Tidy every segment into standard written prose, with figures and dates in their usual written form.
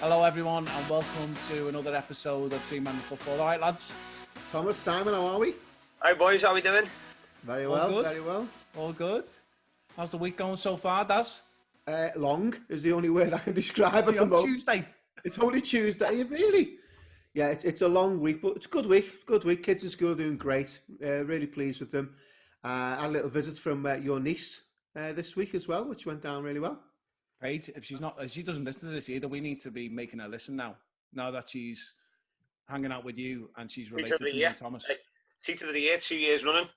Hello everyone and welcome to another episode of Three Man Football. All right lads? Thomas, Simon, how are we? Hi boys, how we doing? Very All well, good? very well. All good. How's the week going so far, Daz? Long is the only word I can describe at the moment. Tuesday. It's only Tuesday, really. Yeah, it's a long week, but it's a good week. Good week. Kids in school are doing great. Really pleased with them. I had a little visit from your niece this week as well, which went down really well. Paige, if she doesn't listen to this either, we need to be making her listen now. Now that she's hanging out with you and she's related to me and Thomas. Teacher of the year, 2 years running.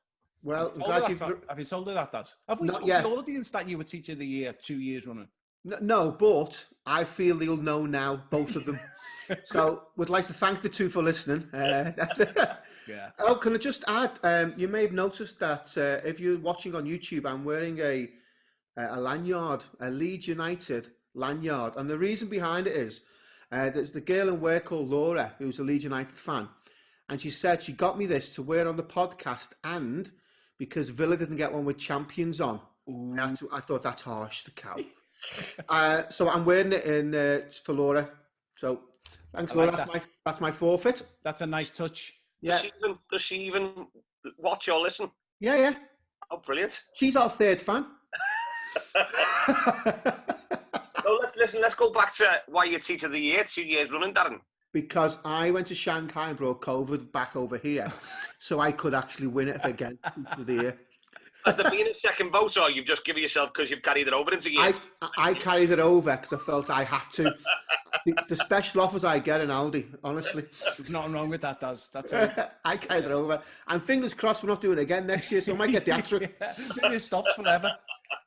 Well, have you told her that, Daz? Have we told the audience that you were Teacher of the Year 2 years running? No, but I feel they'll know now, both of them. So, would like to thank the two for listening. Yeah. Oh, can I just add? You may have noticed that if you're watching on YouTube, I'm wearing a lanyard, a Leeds United lanyard, and the reason behind it is there's the girl in work called Laura, who's a Leeds United fan, and she said she got me this to wear on the podcast, and because Villa didn't get one with champions on, I thought that's harsh, the cow. So I'm wearing it in for Laura. So thanks, Laura. That's my forfeit. That's a nice touch. Yeah. Does she even watch or listen? Yeah. Oh, brilliant. She's our third fan. So let's go back to why you're Teacher of the Year 2 years running, Darren. Because I went to Shanghai and brought COVID back over here, so I could actually win it again. Teacher of the Year. Has there been a second vote, or you've just given yourself because you've carried it over into years? I carried it over because I felt I had to. The special offers I get in Aldi, honestly. There's nothing wrong with that, Daz. That's it. I carried it over. And fingers crossed we're not doing it again next year, so I might get the hat-trick. Maybe it stops forever.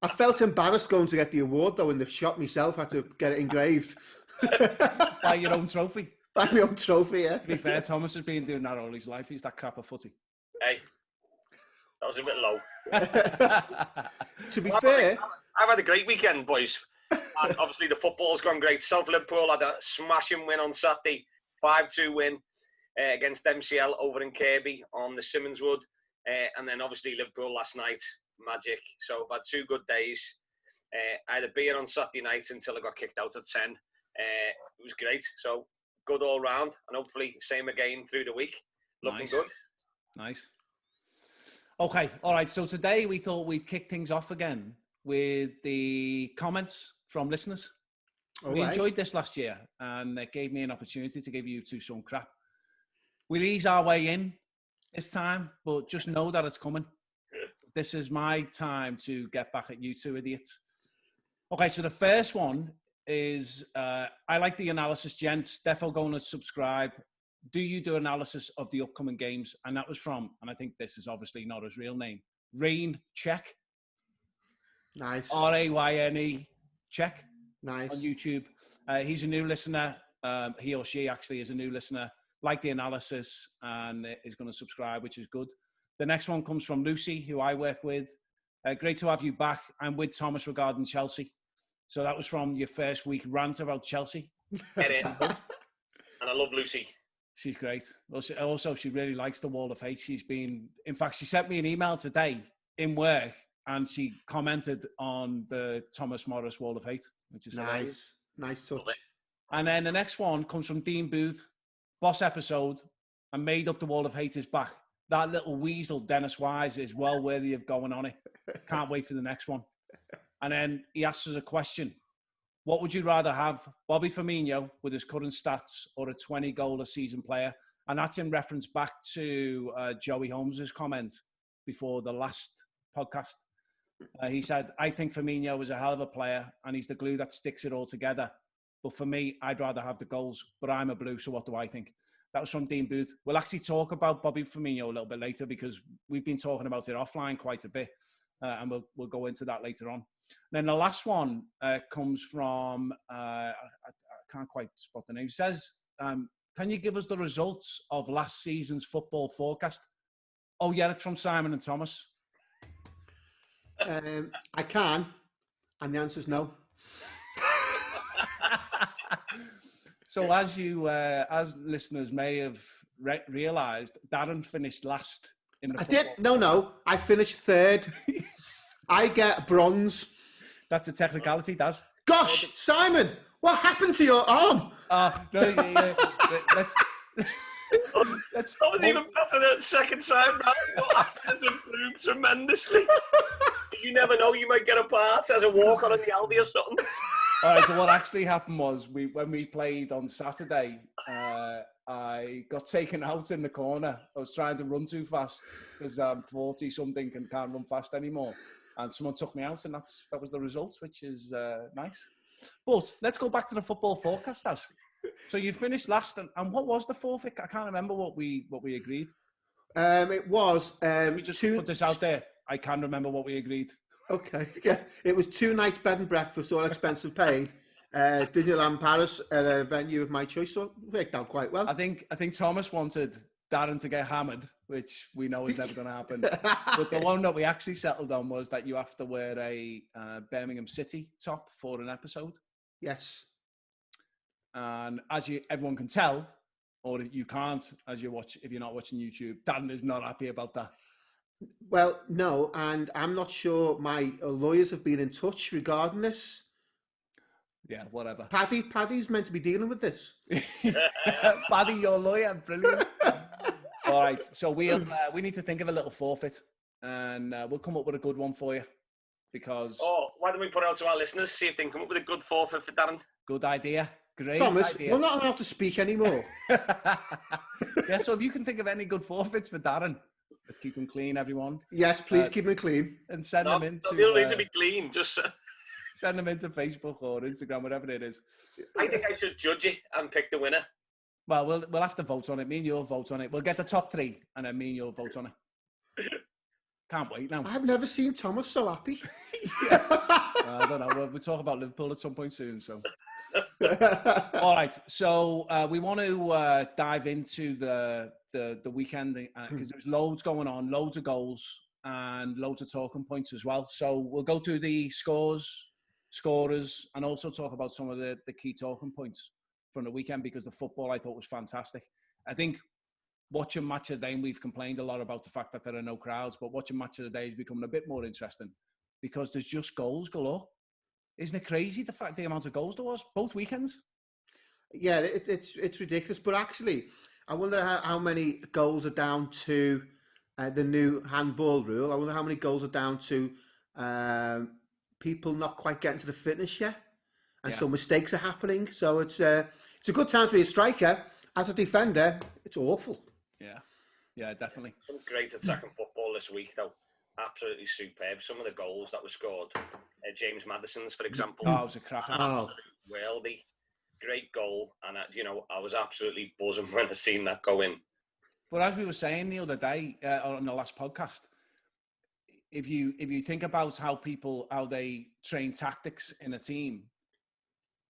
I felt embarrassed going to get the award, though, in the shop myself. I had to get it engraved. Buy your own trophy. Buy my own trophy, yeah. To be fair, Thomas has been doing that all his life. He's that crap of footy. Hey, that was a bit low. To be fair... I've had a great weekend, boys. And obviously, the football's gone great. South Liverpool had a smashing win on Saturday. 5-2 win against MCL over in Kirby on the Simmons Wood. And then, obviously, Liverpool last night. Magic. So I've had 2 good days. I had a beer on Saturday night until I got kicked out at 10. It was great. So good all round, and hopefully same again through the week. Looking good. Nice. Okay, all right. So today we thought we'd kick things off again with the comments from listeners. We enjoyed this last year, and it gave me an opportunity to give you two some crap. We'll ease our way in this time, but just know that it's coming. This is my time to get back at you two idiots. Okay, so the first one is, I like the analysis, gents. Defo going to subscribe. Do you do analysis of the upcoming games? And that was from, and I think this is obviously not his real name, Rain Check. Nice. RAYNE Check. Nice. On YouTube. He's a new listener. He or she actually is a new listener. Like the analysis and is going to subscribe, which is good. The next one comes from Lucy, who I work with. Great to have you back. I'm with Thomas regarding Chelsea. So that was from your first week rant about Chelsea. Get in. And I love Lucy. She's great. Also, she really likes the Wall of Hate. In fact, she sent me an email today in work and she commented on the Thomas Morris Wall of Hate, which is hilarious. Nice touch. And then the next one comes from Dean Booth. Boss episode and made up the Wall of Hate is back. That little weasel, Dennis Wise, is well worthy of going on it. Can't wait for the next one. And then he asks us a question. What would you rather have, Bobby Firmino with his current stats or a 20-goal-a-season player? And that's in reference back to Joey Holmes's comment before the last podcast. He said, I think Firmino is a hell of a player and he's the glue that sticks it all together. But for me, I'd rather have the goals. But I'm a blue, so what do I think? That was from Dean Booth. We'll actually talk about Bobby Firmino a little bit later because we've been talking about it offline quite a bit. And we'll go into that later on. And then the last one comes from, I can't quite spot the name. It says, can you give us the results of last season's football forecast? Oh, yeah, it's from Simon and Thomas. I can. And the answer's no. So as listeners may have realised, Darren finished last in the football. No. I finished third. I get bronze. That's a technicality, Daz. Gosh, Simon, What happened to your arm? No, yeah. Let's. That was even better the second time round. Your acting has improved tremendously. You never know, you might get a part as a walk-on in the Aldi or something. All right, so what actually happened was when we played on Saturday, I got taken out in the corner. I was trying to run too fast because I'm 40-something and can't run fast anymore. And someone took me out, and that was the result, which is nice. But let's go back to the football forecast, As. So you finished last, and what was the forfeit? I can't remember what we agreed. It was Let me just put this out there. I can remember what we agreed. Okay, yeah. It was 2 nights bed and breakfast, all expenses paid. Disneyland Paris at a venue of my choice, so it worked out quite well. I think Thomas wanted Darren to get hammered, which we know is never going to happen. But the one that we actually settled on was that you have to wear a Birmingham City top for an episode. Yes. And as everyone can tell, or you can't, if you're not watching YouTube, Darren is not happy about that. Well, no, and I'm not sure my lawyers have been in touch regarding this. Yeah, whatever. Paddy's meant to be dealing with this. Paddy, your lawyer, brilliant. All right, so we need to think of a little forfeit, and we'll come up with a good one for you. Because why don't we put it out to our listeners, see if they can come up with a good forfeit for Darren? Good idea. Great Thomas, idea. we're not allowed to speak anymore. Yeah, so if you can think of any good forfeits for Darren, let's keep them clean, everyone. Yes, please keep them clean. And send them into... You don't need to be clean, just... Send them into Facebook or Instagram, whatever it is. I think I should judge it and pick the winner. Well, we'll have to vote on it. Me and you'll vote on it. We'll get the top 3, and then me and you'll vote on it. Can't wait now. I've never seen Thomas so happy. I don't know. We'll talk about Liverpool at some point soon. So, all right. So we want to dive into the weekend because there's loads going on, loads of goals, and loads of talking points as well. So we'll go through the scorers, and also talk about some of the key talking points from the weekend, because the football I thought was fantastic. I think watching Match of the Day, and we've complained a lot about the fact that there are no crowds, but watching Match of the Day is becoming a bit more interesting because there's just goals galore. Isn't it crazy the amount of goals there was both weekends? Yeah, it's ridiculous. But actually, I wonder how many goals are down to the new handball rule. I wonder how many goals are down to people not quite getting to the fitness yet, and so mistakes are happening. So it's a good time to be a striker. As a defender, it's awful. Yeah, definitely. Some great attacking football this week, though. Absolutely superb. Some of the goals that were scored. James Maddison's, for example. Oh, it was a cracker. Worldy. Great goal. And, I was absolutely buzzing when I seen that go in. But as we were saying the other day on the last podcast, if you think about how they train tactics in a team,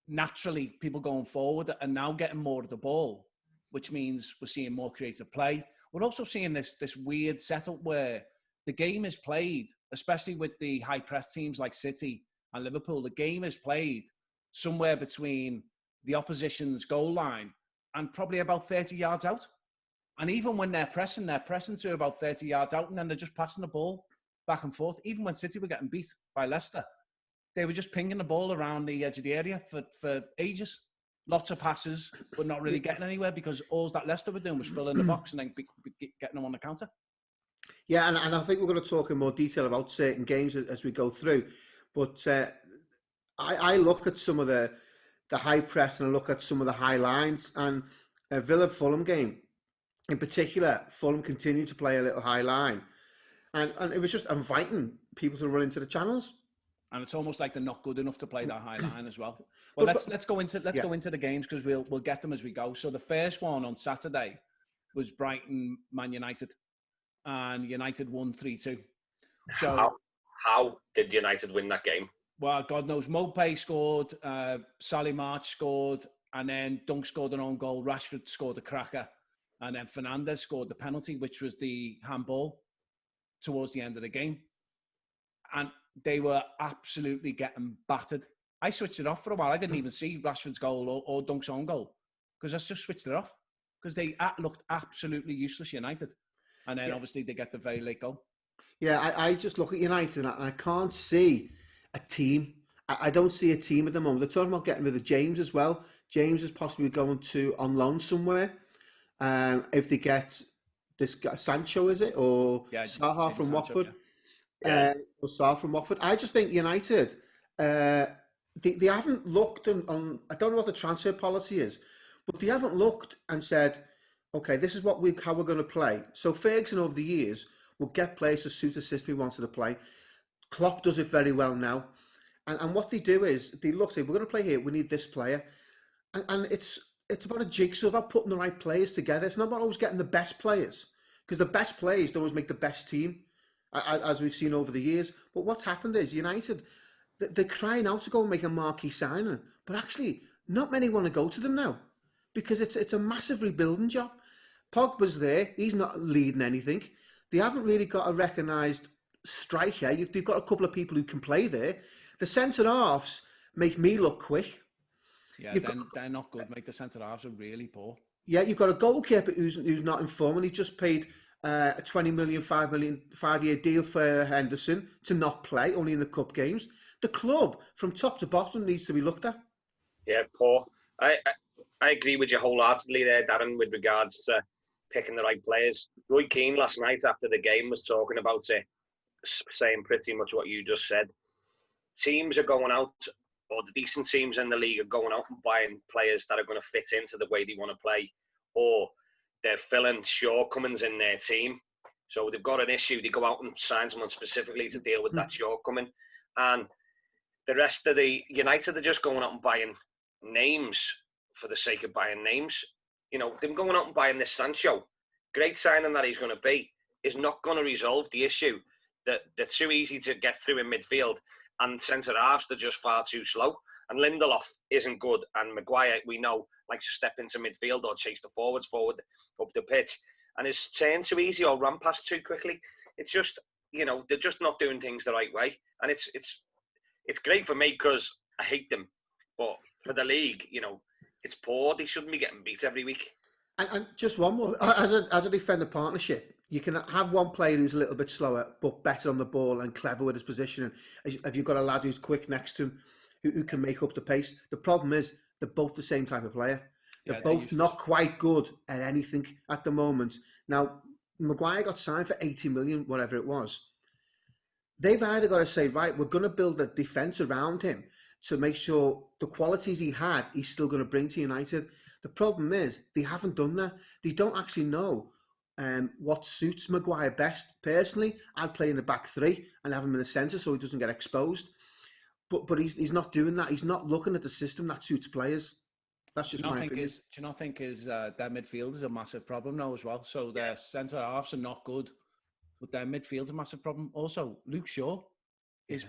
naturally people going forward are now getting more of the ball, which means we're seeing more creative play. We're also seeing this weird setup where the game is played, especially with the high press teams like City and Liverpool. The game is played somewhere between the opposition's goal line and probably about 30 yards out. And even when they're pressing to about 30 yards out, and then they're just passing the ball back and forth. Even when City were getting beat by Leicester, they were just pinging the ball around the edge of the area for ages. Lots of passes, but not really getting anywhere because all that Leicester were doing was filling the box and then getting them on the counter. Yeah, and I think we're going to talk in more detail about certain games as we go through. But I look at some of the high press and I look at some of the high lines. And Villa-Fulham game, in particular, Fulham continued to play a little high line. And it was just inviting people to run into the channels. And it's almost like they're not good enough to play that high line as well. Well, let's go into the games because we'll get them as we go. So the first one on Saturday was Brighton Man United, and United won 3-2. So how did United win that game? Well, God knows. Mopé scored, Solly March scored, and then Dunk scored an own goal. Rashford scored a cracker, and then Fernandes scored the penalty, which was the handball towards the end of the game. And they were absolutely getting battered. I switched it off for a while. I didn't even see Rashford's goal or Dunk's own goal because I just switched it off because they looked absolutely useless, United. And then obviously they get the very late goal. Yeah, I just look at United and I can't see a team. I don't see a team at the moment. They're talking about getting rid of James as well. James is possibly going to on loan somewhere. If they get this guy, Sancho, is it, or Yeah, Saha Jadon from Sancho, Watford, yeah. or Saha from Watford. I just think United, they haven't looked on. I don't know what the transfer policy is, but they haven't looked and said, okay, this is how we're going to play. So Ferguson over the years will get players to suit the system we wanted to play. Klopp does it very well now. And what they do is they look, say, we're going to play here, we need this player. And it's about a jigsaw, about putting the right players together. It's not about always getting the best players, because the best players don't always make the best team, as we've seen over the years. But what's happened is United, they're crying out to go and make a marquee signing, but actually not many want to go to them now, because it's a massive rebuilding job. Pogba's there, he's not leading anything. They haven't really got a recognised striker. They've got a couple of people who can play there. The centre-halves make me look quick. Yeah, they're not good, mate. The centre-halves are really poor. Yeah, you've got a goalkeeper who's not in form, and he just paid a 20 million, 5 million, 5-year deal for Henderson to not play, only in the cup games. The club, from top to bottom, needs to be looked at. Yeah, poor. I agree with you wholeheartedly there, Darren, with regards to picking the right players. Roy Keane last night after the game was talking about it, saying pretty much what you just said. Teams are going out, or the decent teams in the league are going out and buying players that are going to fit into the way they want to play, or they're filling shortcomings in their team. So they've got an issue, they go out and sign someone specifically to deal with that shortcoming. And the rest of the United are just going out and buying names for the sake of buying names. You know, them going out and buying this Sancho, great signing that he's going to be, is not going to resolve the issue that they're too easy to get through in midfield, and centre-halves, they're just far too slow. And Lindelof isn't good, and Maguire, we know, likes to step into midfield or chase the forwards forward up the pitch. And it's turned too easy or run past too quickly. It's just, you know, they're just not doing things the right way. And it's great for me because I hate them. But for the league, you know, it's poor. They shouldn't be getting beat every week. And just one more, as a defender partnership, you can have one player who's a little bit slower but better on the ball and clever with his positioning. If you've got a lad who's quick next to him who can make up the pace. The problem is they're both the same type of player. They're both not quite good at anything at the moment. Now, Maguire got signed for 80 million, whatever it was. They've either got to say, right, we're going to build a defence around him to make sure the qualities he had, he's still going to bring to United. The problem is they haven't done that. They don't actually know what suits Maguire best. Personally, I'd play in the back three and have him in the centre so he doesn't get exposed. But he's not doing that. He's not looking at the system that suits players. That's just my opinion. Do you not think their midfield is a massive problem now as well? So their centre halves are not good, but their midfield's a massive problem. Also, Luke Shaw is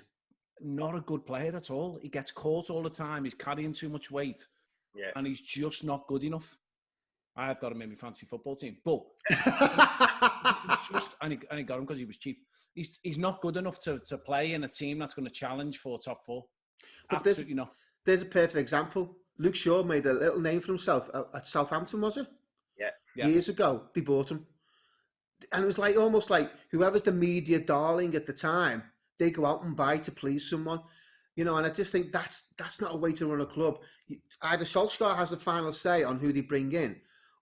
not a good player at all. He gets caught all the time. He's carrying too much weight, and he's just not good enough. I've got him in my fantasy football team, but and he got him because he was cheap. He's not good enough to play in a team that's going to challenge for top four. But absolutely not. There's a perfect example. Luke Shaw made a little name for himself at Southampton, was it? Yeah. Years ago, they bought him. And it was like almost like whoever's the media darling at the time, they go out and buy to please someone. You know, and I just think that's not a way to run a club. Either Solskjaer has the final say on who they bring in,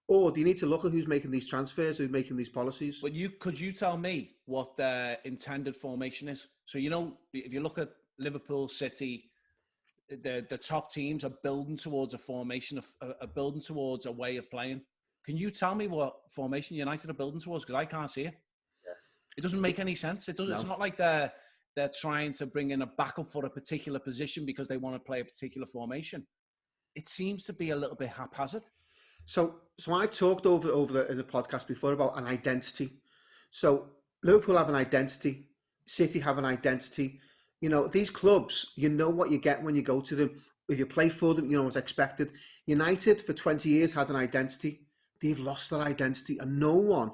or do you need to look at who's making these transfers, who's making these policies? But could you tell me what their intended formation is? So, you know, if you look at Liverpool, City, the top teams are building towards a formation, are building towards a way of playing. Can you tell me what formation United are building towards? Because I can't see it. Yeah. It doesn't make any sense. It doesn't. No. It's not like they're trying to bring in a backup for a particular position because they want to play a particular formation. It seems to be a little bit haphazard. So I've talked in the podcast before about an identity. So Liverpool have an identity. City have an identity. You know, these clubs, you know what you get when you go to them. If you play for them, you know what's expected. United, for 20 years, had an identity. They've lost their identity. And no one,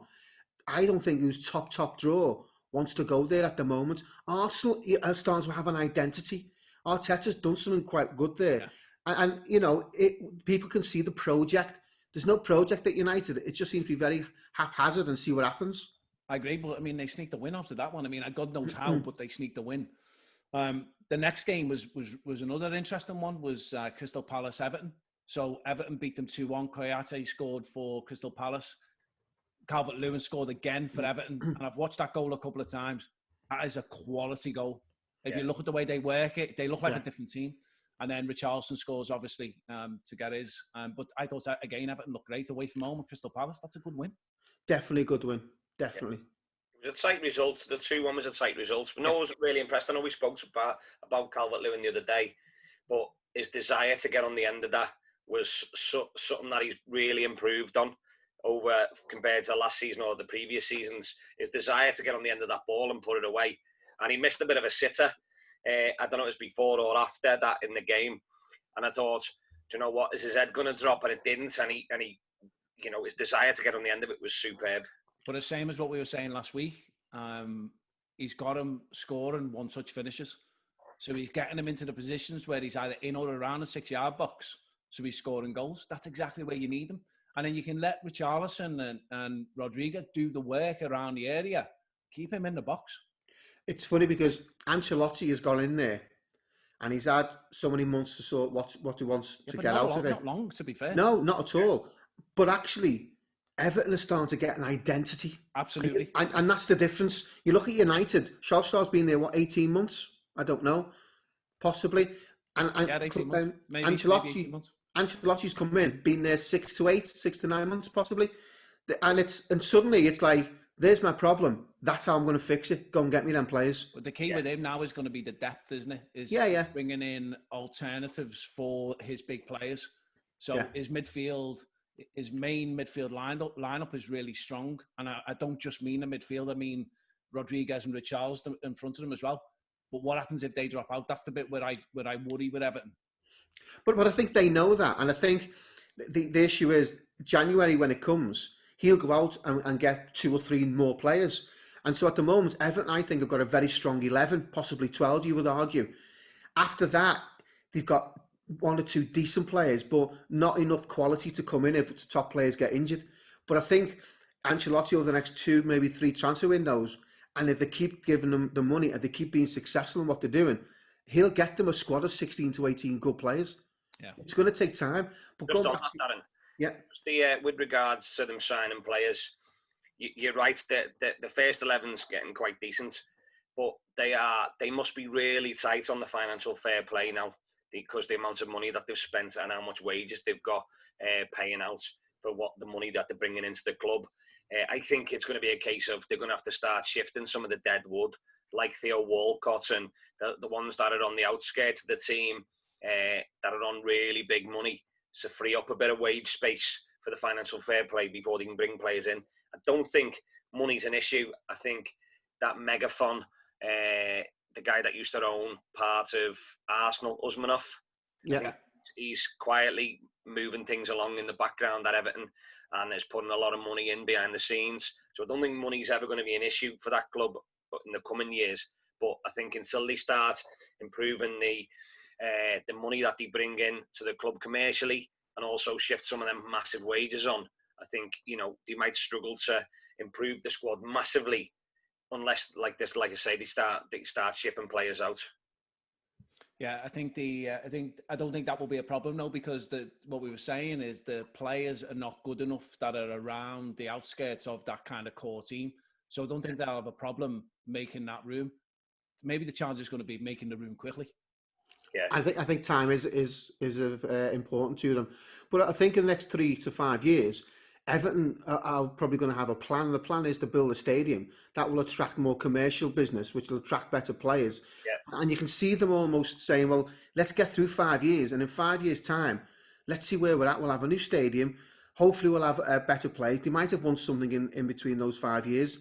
I don't think who's top draw, wants to go there at the moment. Arsenal are starting to have an identity. Arteta's done something quite good there. Yeah. And you know, people can see the project. There's no project at United. It just seems to be very haphazard and see what happens. I agree, but I mean, they sneaked the win after that one. I mean, God knows how, but they sneaked the win. The next game was another interesting one. Was Crystal Palace Everton. So Everton beat them 2-1. Koyate scored for Crystal Palace. Calvert-Lewin scored again for Everton, and I've watched that goal a couple of times. That is a quality goal. If you look at the way they work it, they look like a different team. And then Richarlison scores, obviously, to get his. But I thought, again, Everton looked great away from home at Crystal Palace. That's a good win. Definitely a good win. Definitely. It was a tight result. The 2-1 was a tight result. But no one was really impressed. I know we spoke about Calvert-Lewin the other day, but his desire to get on the end of that was something that he's really improved on over compared to last season or the previous seasons. His desire to get on the end of that ball and put it away. And he missed a bit of a sitter. I don't know if it was before or after that in the game. And I thought, do you know what? Is his head going to drop? And it didn't. And he, you know, his desire to get on the end of it was superb. But the same as what we were saying last week, he's got him scoring one-touch finishes. So he's getting him into the positions where he's either in or around the 6-yard box. So he's scoring goals. That's exactly where you need him. And then you can let Richarlison and Rodriguez do the work around the area. Keep him in the box. It's funny because Ancelotti has gone in there and he's had so many months to sort what he wants to get out of it. Not long, to be fair. No, not at all. But actually, Everton are starting to get an identity. Absolutely. And that's the difference. You look at United. Solskjaer's been there, 18 months? I don't know. Possibly. And 18 months. Maybe 18 months. Ancelotti's come in, been there 6 to 9 months, possibly. And suddenly it's like, there's my problem. That's how I'm going to fix it. Go and get me them players. But the key with him now is going to be the depth, isn't it? Bringing in alternatives for his big players. So his main midfield lineup is really strong. And I don't just mean the midfield. I mean Rodriguez and Richarlison in front of them as well. But what happens if they drop out? That's the bit where I worry with Everton. But I think they know that. And I think the issue is January when it comes, he'll go out and get 2 or 3 more players. And so at the moment, Everton, I think, have got a very strong 11, possibly 12, you would argue. After that, they've got 1 or 2 decent players, but not enough quality to come in if the top players get injured. But I think Ancelotti over the next 2, maybe 3 transfer windows, and if they keep giving them the money and they keep being successful in what they're doing, he'll get them a squad of 16 to 18 good players. Yeah, it's going to take time. But just on that, Darren. Yeah. Just with regards to them signing players, you're right that the first 11's getting quite decent, but they must be really tight on the financial fair play now because the amount of money that they've spent and how much wages they've got paying out for what the money that they're bringing into the club. I think it's going to be a case of they're going to have to start shifting some of the dead wood, like Theo Walcott and the ones that are on the outskirts of the team that are on really big money, to free up a bit of wage space for the financial fair play before they can bring players in. I don't think money's an issue. I think that Megaphone, the guy that used to own part of Arsenal, Usmanov, he's quietly moving things along in the background at Everton and is putting a lot of money in behind the scenes. So I don't think money's ever going to be an issue for that club in the coming years. But I think until they start improving the money that they bring in to the club commercially and also shift some of them massive wages on, I think, they might struggle to improve the squad massively unless, like I say, they start shipping players out. Yeah, I don't think that will be a problem, no, because what we were saying is the players are not good enough that are around the outskirts of that kind of core team. So I don't think they'll have a problem making that room. Maybe the challenge is going to be making the room quickly. Yeah, I think time is important to them, but I think in the next 3 to 5 years, Everton are probably going to have a plan. The plan is to build a stadium that will attract more commercial business, which will attract better players. Yeah. And you can see them almost saying, well, let's get through 5 years, and in 5 years' time, let's see where we're at. We'll have a new stadium. Hopefully, we'll have better players. They might have won something in between those 5 years,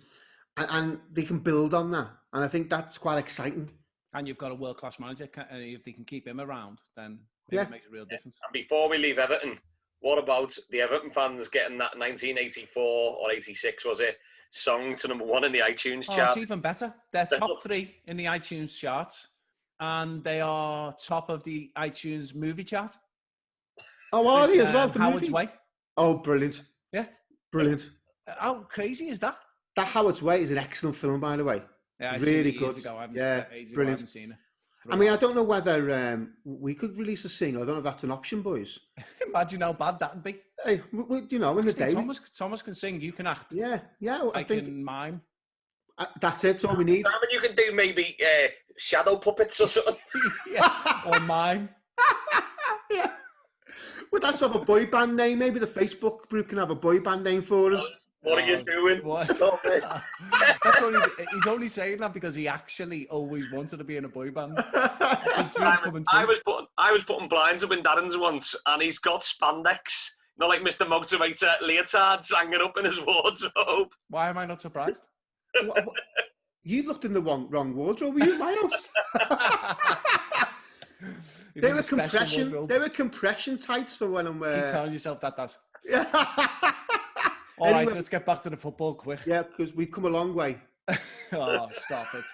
and they can build on that. And I think that's quite exciting. And you've got a world-class manager. If they can keep him around, then it makes a real difference. And before we leave Everton, what about the Everton fans getting that 1984 or 86, was it, song to number 1 in the iTunes chart? It's even better. They're top 3 in the iTunes charts, and they are top of the iTunes movie chart. Oh, are they as well? The Howard's movie? Way. Oh, brilliant. Yeah. Brilliant. How crazy is that? That Howard's Way is an excellent film, by the way. Yeah, I really seen it good. Years ago. I haven't seen it. Brilliant. I haven't seen it. I mean, I don't know whether we could release a single. I don't know if that's an option, boys. Imagine how bad that'd be. Hey, you know, in the day. Thomas can sing, you can act. Yeah. I think can mime. That's it. That's all we need. Simon, you can do maybe shadow puppets or something. Yeah, or mime. Yeah. Well, that's have a boy band name. Maybe the Facebook group can have a boy band name for us. What are you doing? Stop it. That's only, he's only saying that because he actually always wanted to be in a boy band. I was putting blinds up in Darren's once, and he's got spandex, not like Mr. Motivator leotards hanging up in his wardrobe. Why am I not surprised? You looked in the wrong wardrobe. Were you, Miles? They were compression tights for when I'm. Keep telling yourself that. Yeah. All right, so let's get back to the football quick. Yeah, because we've come a long way. Oh, stop it.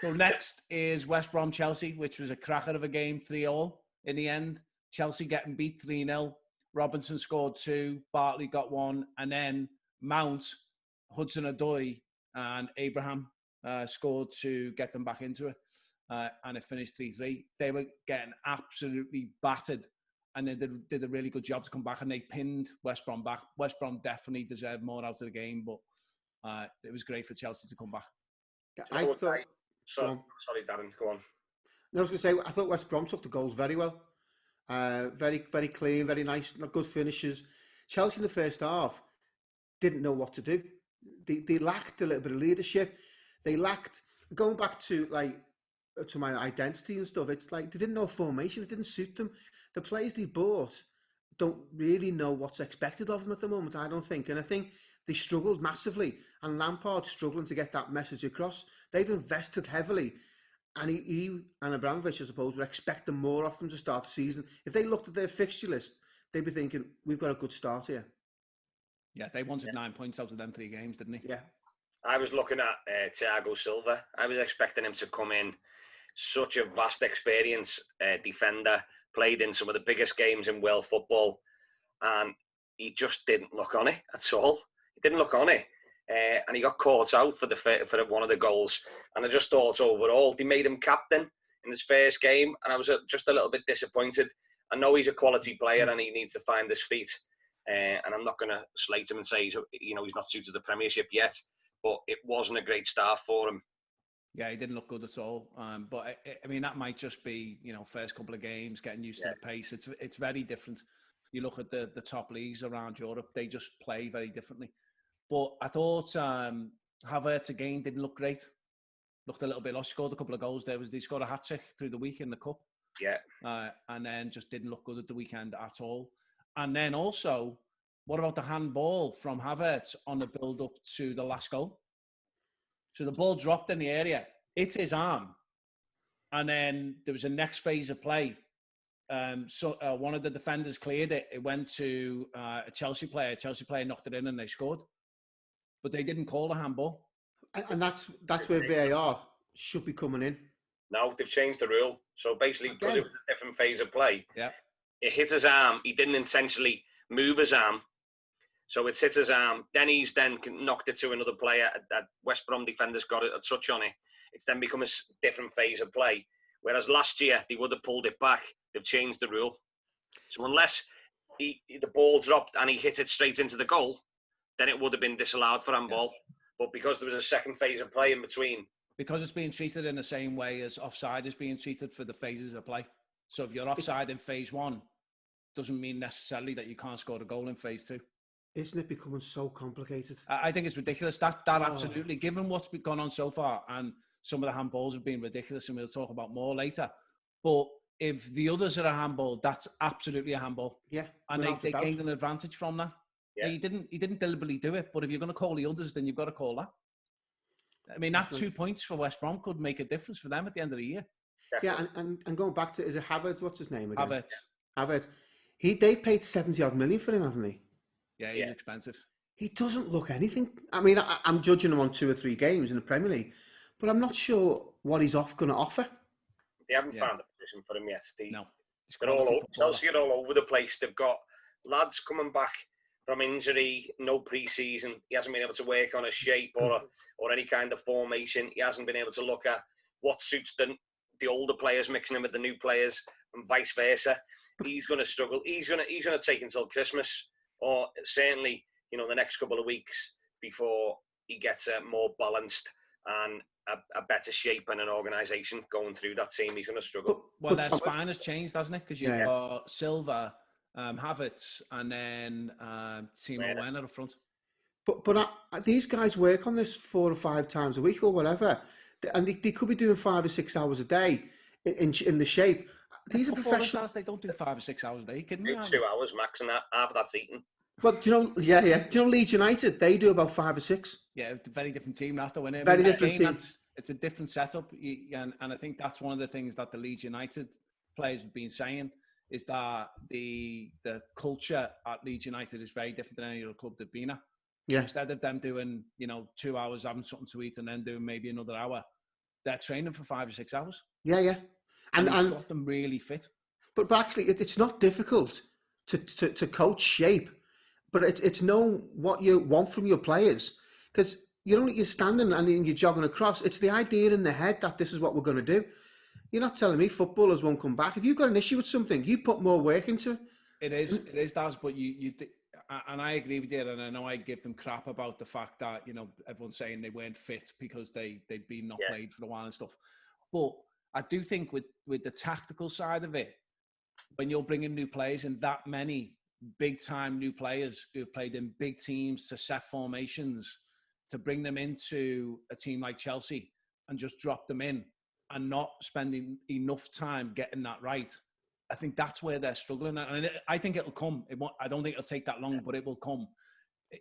So next is West Brom Chelsea, which was a cracker of a game, 3-3 in the end. Chelsea getting beat 3-0. Robinson scored 2, Bartley got 1, and then Mount, Hudson-Odoi, and Abraham scored to get them back into it. And it finished 3-3. They were getting absolutely battered. And they did a really good job to come back, and they pinned West Brom back. West Brom definitely deserved more out of the game, but it was great for Chelsea to come back. Sorry, Darren, go on. I was going to say, I thought West Brom took the goals very well. Very, very clean, very nice, good finishes. Chelsea in the first half didn't know what to do. They lacked a little bit of leadership. They lacked, going back to my identity and stuff, it's like they didn't know formation. It didn't suit them. The players they bought don't really know what's expected of them at the moment, I don't think. And I think they struggled massively. And Lampard's struggling to get that message across. They've invested heavily. And he and Abramovich, I suppose, were expecting more of them to start the season. If they looked at their fixture list, they'd be thinking, we've got a good start here. Yeah, they wanted 9 points out of them 3 games, didn't they? Yeah. I was looking at Thiago Silva. I was expecting him to come in, such a vast experience defender, played in some of the biggest games in world football, and he just didn't look on it at all. He didn't look on it, and he got caught out for one of the goals. And I just thought overall, they made him captain in his first game, and I was just a little bit disappointed. I know he's a quality player and he needs to find his feet, and I'm not going to slate him and say he's not suited to the Premiership yet, but it wasn't a great start for him. Yeah, he didn't look good at all. But I mean, that might just be, first couple of games, getting used to the pace. It's very different. You look at the top leagues around Europe, they just play very differently. But I thought Havertz again didn't look great. Looked a little bit lost. Scored a couple of goals. They scored a hat-trick through the week in the Cup. Yeah. And then just didn't look good at the weekend at all. And then also, what about the handball from Havertz on the build-up to the last goal? So the ball dropped in the area, hit his arm, and then there was a next phase of play. One of the defenders cleared it. It went to a Chelsea player. A Chelsea player knocked it in and they scored. But they didn't call the handball. And that's where VAR should be coming in. No, they've changed the rule. So basically, because it was a different phase of play, yeah, it hit his arm. He didn't intentionally move his arm. So it's hit his arm. Then he's knocked it to another player. That West Brom defender's got a touch on it. It's then become a different phase of play. Whereas last year, they would have pulled it back. They've changed the rule. So unless the ball dropped and he hit it straight into the goal, then it would have been disallowed for handball. Yeah. But because there was a second phase of play in between. Because it's being treated in the same way as offside is being treated for the phases of play. So if you're offside in phase 1, doesn't mean necessarily that you can't score a goal in phase 2. Isn't it becoming so complicated? I think it's ridiculous. That absolutely, given what's been gone on so far, and some of the handballs have been ridiculous, and we'll talk about more later. But if the others are a handball, that's absolutely a handball. Yeah, and they gained an advantage from that. Yeah. He didn't deliberately do it, but if you're going to call the others, then you've got to call that. I mean, that 2 points for West Brom could make a difference for them at the end of the year. Yeah, and going back to, is it Havertz? What's his name again? Havertz. They've paid 70-odd million for him, haven't they? Yeah, he's expensive. He doesn't look anything. I mean, I'm judging him on 2 or 3 games in the Premier League, but I'm not sure what he's going to offer. They haven't found a position for him yet. No. Chelsea are all over the place. They've got lads coming back from injury, no pre-season. He hasn't been able to work on a shape or any kind of formation. He hasn't been able to look at what suits the the older players mixing in with the new players and vice versa. He's going to struggle. He's going to take until Christmas, or certainly, the next couple of weeks before he gets more balanced and a better shape and an organisation going through that team. He's going to struggle. Well, their spine has changed, hasn't it? Because you've got Silva, Havertz, and then Timo Werner up front. But these guys work on this 4 or 5 times a week or whatever, and they could be doing 5 or 6 hours a day in the shape. These are professionals. They don't do 5 or 6 hours a day. Kidding me? 2 hours max, and half of that's eating. Well, do you know? Yeah. Do you know Leeds United? They do about 5 or 6. Yeah, it's a very different team, that though, isn't it? Very different team. It's a different setup, and I think that's one of the things that the Leeds United players have been saying, is that the culture at Leeds United is very different than any other club they've been at. Yeah. Instead of them doing 2 hours having something to eat and then doing maybe another hour, they're training for 5 or 6 hours. Yeah. And got them really fit. But actually, it's not difficult to coach shape, but it's know what you want from your players, because you're standing and you're jogging across. It's the idea in the head that this is what we're going to do. You're not telling me footballers won't come back. If you've got an issue with something, you put more work into it. It is, Daz, but you and I agree with you, and I know I give them crap about the fact that, everyone's saying they weren't fit because they'd been not played for a while and stuff. But I do think with the tactical side of it, when you're bringing new players and that many big-time new players who have played in big teams to set formations, to bring them into a team like Chelsea and just drop them in and not spending enough time getting that right, I think that's where they're struggling. And I think it'll come. I don't think it'll take that long, but it will come.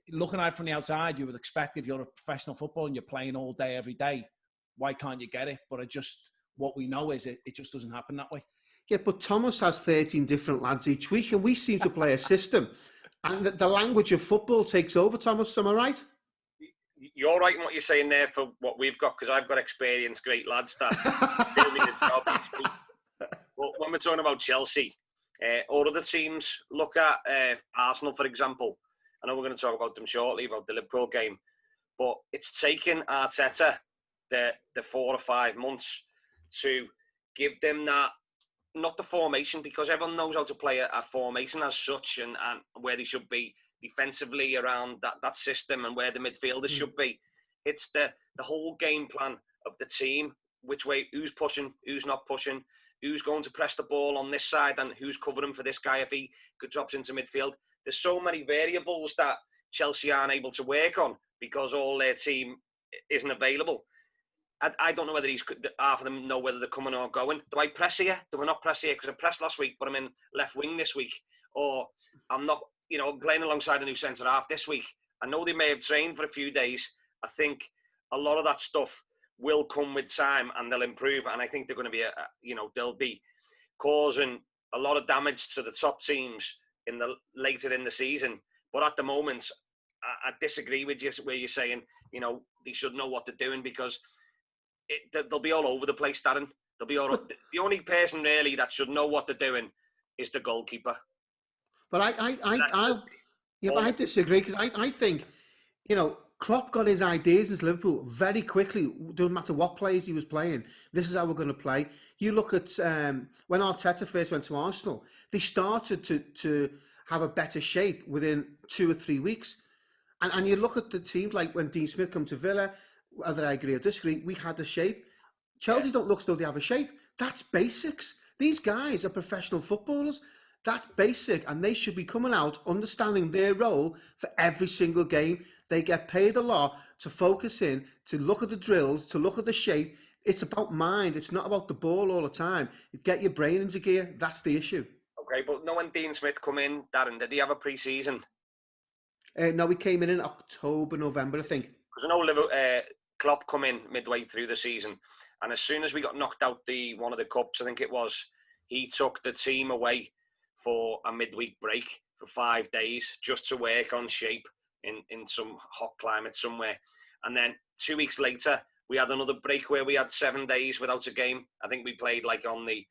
Looking at it from the outside, you would expect, if you're a professional footballer and you're playing all day, every day, why can't you get it? But what we know is it just doesn't happen that way. Yeah, but Thomas has 13 different lads each week, and we seem to play a system. And the language of football takes over, Thomas. Am I right? You're right in what you're saying there for what we've got, because I've got experienced, great lads that do me the job each week. But when we're talking about Chelsea, all of the teams, look at Arsenal, for example. I know we're going to talk about them shortly, about the Liverpool game. But it's taken Arteta the 4 or 5 months to give them that, not the formation, because everyone knows how to play a formation as such, and where they should be defensively around that system, and where the midfielders should be. It's the whole game plan of the team, which way, who's pushing, who's not pushing, who's going to press the ball on this side, and who's covering for this guy if he drops into midfield. There's so many variables that Chelsea aren't able to work on because all their team isn't available. I don't know whether half of them know whether they're coming or going. Do I press here? Do I not press here? Because I pressed last week, but I'm in left wing this week. Or I'm not, I'm playing alongside a new centre-half this week. I know they may have trained for a few days. I think a lot of that stuff will come with time and they'll improve. And I think they're going to be, they'll be causing a lot of damage to the top teams later in the season. But at the moment, I disagree with you where you're saying, they should know what they're doing, because they'll be all over the place, Darren. They'll be the only person really that should know what they're doing is the goalkeeper. But I disagree, because I think, Klopp got his ideas into Liverpool very quickly. Doesn't matter what players he was playing. This is how we're going to play. You look at when Arteta first went to Arsenal, they started to have a better shape within 2 or 3 weeks. And you look at the teams like when Dean Smith come to Villa, whether I agree or disagree, we had the shape. Chelsea don't look as though they have a shape. That's basics. These guys are professional footballers. That's basic, and they should be coming out understanding their role for every single game. They get paid a lot to focus in, to look at the drills, to look at the shape. It's about mind. It's not about the ball all the time. Get your brain into gear. That's the issue. Okay, but when Dean Smith come in, Darren, did he have a pre-season? No, we came in October, November, I think. Because I know Klopp come in midway through the season, and as soon as we got knocked out one of the cups, I think it was, he took the team away for a midweek break for 5 days just to work on shape in some hot climate somewhere. And then 2 weeks later, we had another break where we had 7 days without a game. I think we played like on the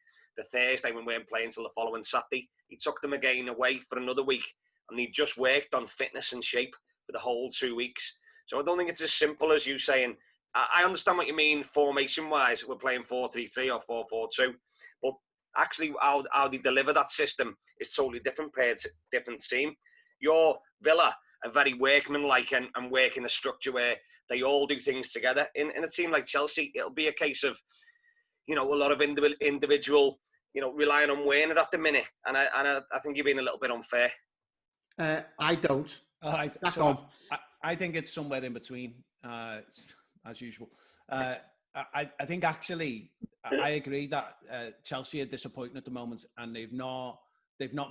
Thursday when we weren't playing until the following Saturday. He took them again away for another week, and he just worked on fitness and shape for the whole 2 weeks. So I don't think it's as simple as you saying I understand what you mean formation-wise. We're playing 4-3-3 or 4-4-2, but actually how they deliver that system is totally different per different team. Your Villa are very workmanlike and work in a structure where they all do things together. In a team like Chelsea, it'll be a case of, a lot of individual, relying on Werner at the minute. And I think you're being a little bit unfair. I don't. All right. So I think it's somewhere in between, as usual. I think actually, I agree that Chelsea are disappointing at the moment, and they've not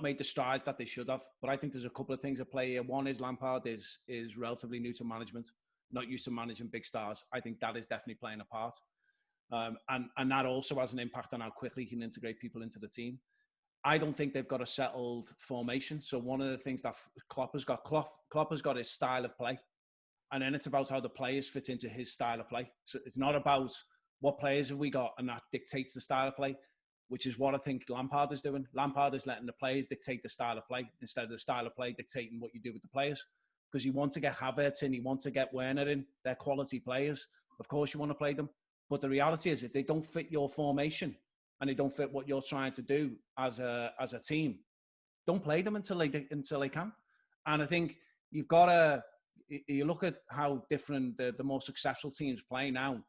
made the strides that they should have. But I think there's a couple of things at play here. One is Lampard is relatively new to management, not used to managing big stars. I think that is definitely playing a part. And that also has an impact on how quickly he can integrate people into the team. I don't think they've got a settled formation. So one of the things that Klopp has got his style of play. And then it's about how the players fit into his style of play. So it's not about what players have we got and that dictates the style of play, which is what I think Lampard is doing. Lampard is letting the players dictate the style of play instead of the style of play dictating what you do with the players. Because you want to get Havertz in, you want to get Werner in, they're quality players. Of course you want to play them. But the reality is if they don't fit your formation and they don't fit what you're trying to do as a team, don't play them until they can. And I think you've got to, you look at how different the more successful teams play now,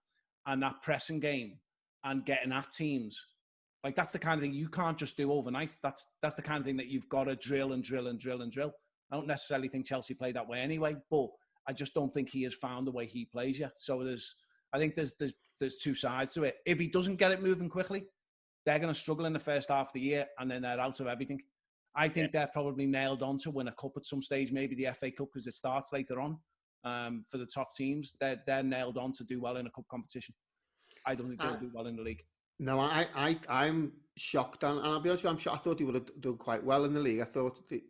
and that pressing game and getting at teams, like that's the kind of thing you can't just do overnight. That's the kind of thing that you've got to drill and drill and drill and drill. I don't necessarily think Chelsea play that way anyway, but I just don't think he has found the way he plays yet. So I think there's two sides to it. If he doesn't get it moving quickly, they're going to struggle in the first half of the year, and then they're out of everything. I think they're probably nailed on to win a cup at some stage, maybe the FA Cup because it starts later on. For the top teams, they're nailed on to do well in a cup competition. I don't think they'll do well in the league. No, I'm shocked, and I'll be honest with you, I'm shocked. I thought he would have done quite well in the league. I thought that,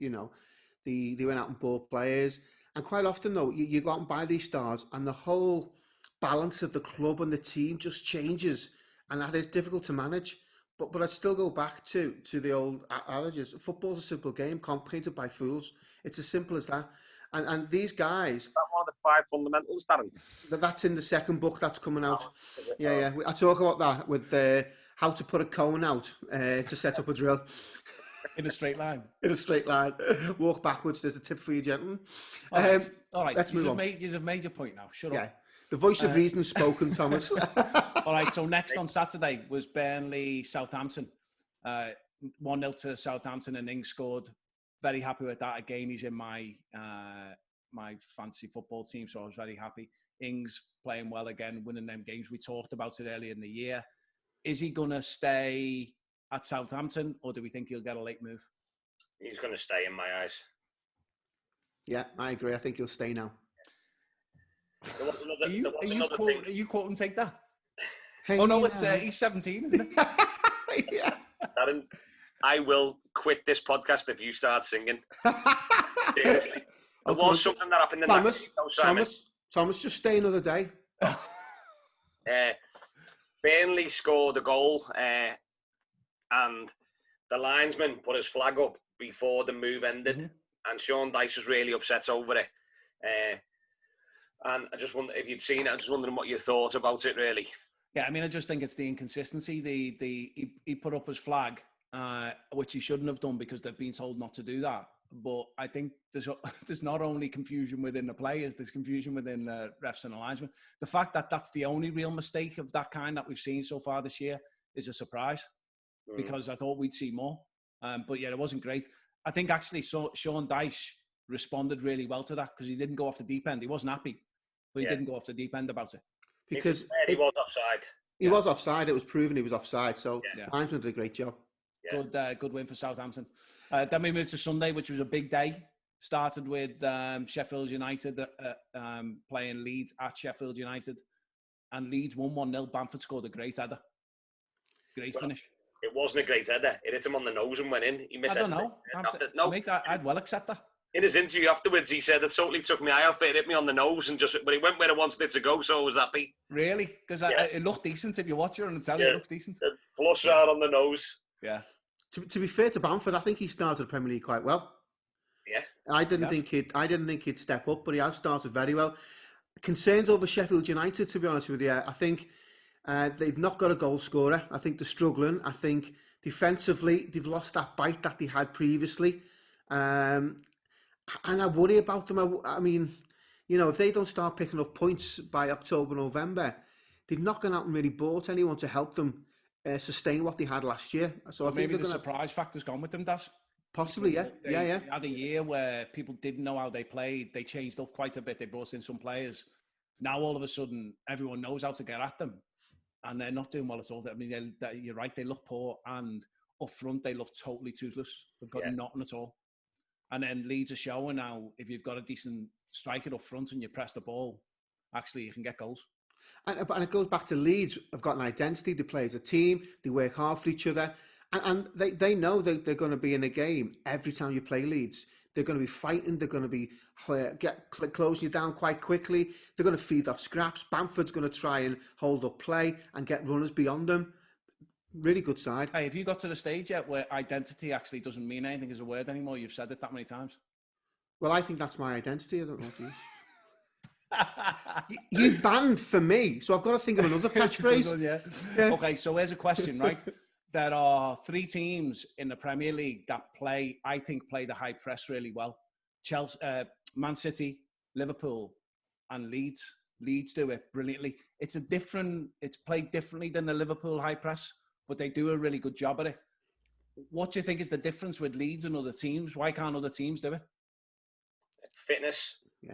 they went out and bought players, and quite often though, you go out and buy these stars, and the whole balance of the club and the team just changes, and that is difficult to manage. But I still go back to the old adages. Football's a simple game, complicated by fools. It's as simple as that. And these guys... That one of the 5 fundamentals, Darren? That's in the second book that's coming out. Yeah. I talk about that with how to put a cone out to set up a drill. In a straight line. In a straight line. Walk backwards. There's a tip for you, gentlemen. All right. Let's move on. You've made your point now. Shut up. The voice of reason spoken, Thomas. All right, so next on Saturday was Burnley-Southampton. 1-0 to Southampton, and Ings scored. Very happy with that. Again, he's in my fantasy football team, so I was very happy. Ings playing well again, winning them games. We talked about it earlier in the year. Is he going to stay at Southampton, or do we think he'll get a late move? He's going to stay in my eyes. Yeah, I agree. I think he'll stay now. Are you quoting take that? He's 17, isn't it? Yeah. Darren, I will quit this podcast if you start singing. Seriously. There was something that happened in Thomas, just stay another day. Burnley scored a goal, and the linesman put his flag up before the move ended, and Sean Dyche was really upset over it. And I just wonder if you'd seen it. I'm just wondering what you thought about it, really. Yeah, I mean, I just think it's the inconsistency. He put up his flag, which he shouldn't have done because they've been told not to do that. But I think there's not only confusion within the players, there's confusion within the refs and the linesmen. The fact that that's the only real mistake of that kind that we've seen so far this year is a surprise, because I thought we'd see more. But yeah, it wasn't great. I think actually Sean Dyche responded really well to that because he didn't go off the deep end. He wasn't happy, but he didn't go off the deep end about it. Because he was offside. He was offside. It was proven he was offside. So linesman did a great job. Yeah. Good win for Southampton. Then we moved to Sunday, which was a big day. Started with Sheffield United playing Leeds at Sheffield United. And Leeds won 1-0. Bamford scored a great header. Great finish. It wasn't a great header. It hit him on the nose and went in. He missed it. I don't know. Mate, I'd well accept that. In his interview afterwards, he said it totally took my eye off it. It hit me on the nose, but it went where it wanted it to go, so I was happy. Really? Because it looked decent. If you watch it on the telly, it looks decent. Flush out on the nose. Yeah. To be fair to Bamford, I think he started the Premier League quite well. Yeah. I didn't think he'd step up, but he has started very well. Concerns over Sheffield United, to be honest with you. I think they've not got a goal scorer. I think they're struggling. I think defensively, they've lost that bite that they had previously. And I worry about them. I mean, you know, if they don't start picking up points by October, November, they've not gone out and really bought anyone to help them sustain what they had last year. So well, I think maybe the surprise factor's gone with them, Daz. Possibly, yeah. They had a year where people didn't know how they played. They changed up quite a bit. They brought in some players. Now, all of a sudden, everyone knows how to get at them. And they're not doing well at all. I mean, you're right. They look poor. And up front, they look totally toothless. They've got nothing at all. And then Leeds are showing now, if you've got a decent striker up front and you press the ball, actually, you can get goals. And it goes back to Leeds. Have got an identity. They play as a team. They work hard for each other. And they know they're going to be in a game every time you play Leeds. They're going to be fighting. They're going to be closing you down quite quickly. They're going to feed off scraps. Bamford's going to try and hold up play and get runners beyond them. Really good side. Hey, have you got to the stage yet where identity actually doesn't mean anything as a word anymore? You've said it that many times. Well, I think that's my identity. I don't know what you've banned for me, so I've got to think of another catchphrase. Yeah. Okay, so here's a question, right? There are 3 teams in the Premier League that play the high press really well. Chelsea, Man City, Liverpool, and Leeds. Leeds do it brilliantly. It's played differently than the Liverpool high press, but they do a really good job at it. What do you think is the difference with Leeds and other teams? Why can't other teams do it? Fitness. Yeah.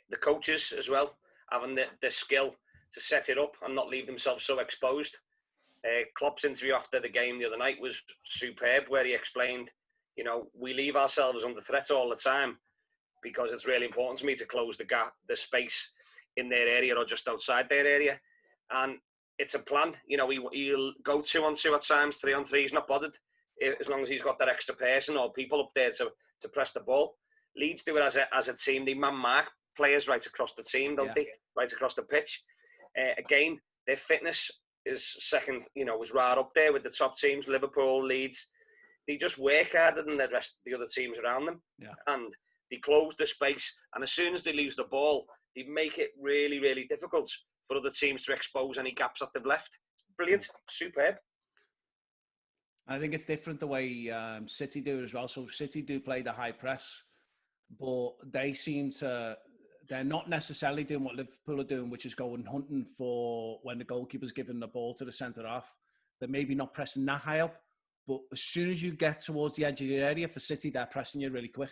The coaches as well, having the skill to set it up and not leave themselves so exposed. Klopp's interview after the game the other night was superb, where he explained, you know, we leave ourselves under threat all the time because it's really important to me to close the gap, the space in their area or just outside their area. And it's a plan. You know, he'll go 2-on-2 at times, 3-on-3. He's not bothered as long as he's got that extra person or people up there to press the ball. Leeds do it as a team. They man-mark players right across the team, don't they? Right across the pitch. Again, their fitness is second, you know, was right up there with the top teams, Liverpool, Leeds. They just work harder than the rest of the other teams around them. Yeah. And they close the space. And as soon as they lose the ball, they make it really, really difficult for other teams to expose any gaps that they've left. Brilliant. Superb. I think it's different the way City do it as well. So City do play the high press, but they're not necessarily doing what Liverpool are doing, which is going hunting for when the goalkeeper's giving the ball to the centre half. They're maybe not pressing that high up, but as soon as you get towards the edge of the area for City, they're pressing you really quick.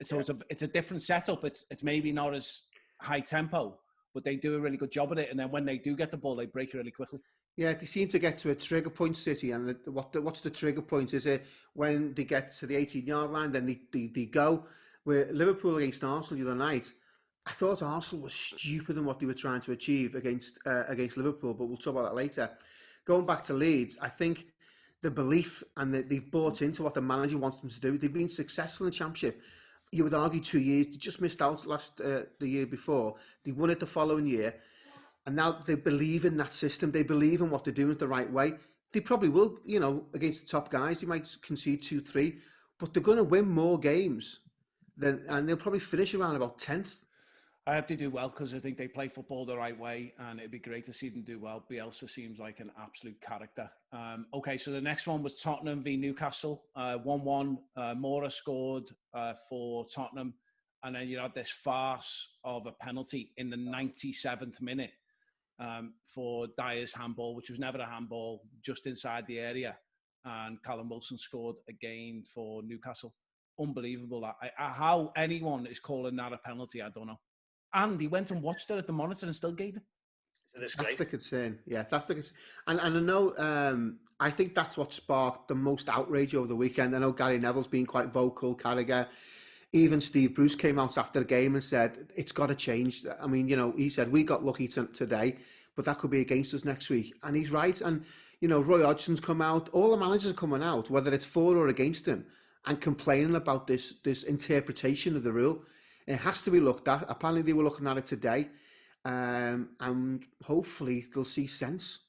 So it's a different setup. It's maybe not as high tempo, but they do a really good job at it. And then when they do get the ball, they break it really quickly. Yeah, they seem to get to a trigger point, City, and what's the trigger point? Is it when they get to the 18-yard line, then they go? Where Liverpool against Arsenal the other night, I thought Arsenal was stupid in what they were trying to achieve against Liverpool, but we'll talk about that later. Going back to Leeds, I think the belief and they've bought into what the manager wants them to do. They've been successful in the Championship. You would argue 2 years. They just missed out the year before. They won it the following year. And now they believe in that system. They believe in what they're doing the right way. They probably will, you know, against the top guys. They might concede 2-3, but they're going to win more games. And they'll probably finish around about 10th. I hope they do well because I think they play football the right way and it'd be great to see them do well. Bielsa seems like an absolute character. Okay, so the next one was Tottenham v Newcastle, 1-1. Mora scored for Tottenham, and then you had this farce of a penalty in the 97th minute for Dyer's handball, which was never a handball, just inside the area. And Callum Wilson scored again for Newcastle. Unbelievable. How anyone is calling that a penalty, I don't know. And he went and watched it at the monitor and still gave it. That's the concern. Yeah, that's the concern. And I know, I think that's what sparked the most outrage over the weekend. I know Gary Neville's been quite vocal, Carragher. Even Steve Bruce came out after the game and said, it's got to change. I mean, you know, he said, we got lucky today, but that could be against us next week. And he's right. And, you know, Roy Hodgson's come out. All the managers are coming out, whether it's for or against him, and complaining about this interpretation of the rule. It has to be looked at. Apparently they were looking at it today, and hopefully they'll see sense.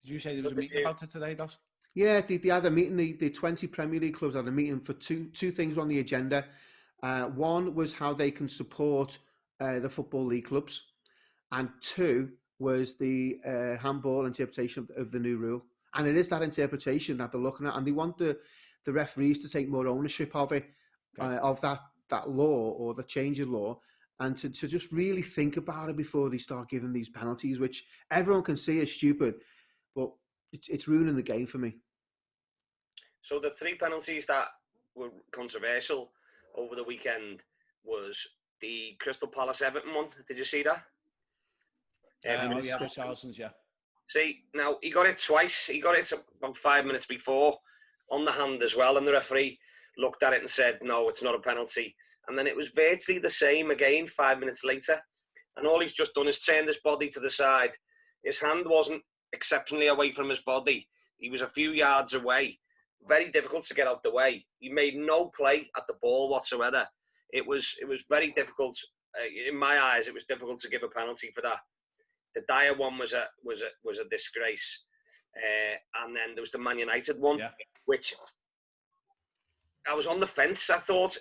Did you say there was a meeting about it today, Dos? Yeah, they had a meeting. The 20 Premier League clubs had a meeting for two things on the agenda. One was how they can support the Football League clubs, and 2 was the handball interpretation of the new rule. And it is that interpretation that they're looking at, and they want the referees to take more ownership of it, of that law or the change of law, and to just really think about it before they start giving these penalties, which everyone can see is stupid, but it's ruining the game for me. So the 3 penalties that were controversial over the weekend was the Crystal Palace Everton one. Did you see that? Richarlison's, yeah. See, now he got it twice. He got it about 5 minutes before on the hand as well, and the referee looked at it and said, no, it's not a penalty. And then it was virtually the same again 5 minutes later. And all he's just done is turned his body to the side. His hand wasn't exceptionally away from his body. He was a few yards away. Very difficult to get out the way. He made no play at the ball whatsoever. It was very difficult. In my eyes, it was difficult to give a penalty for that. The Dyer one was a disgrace. And then there was the Man United one, which I was on the fence. I thought,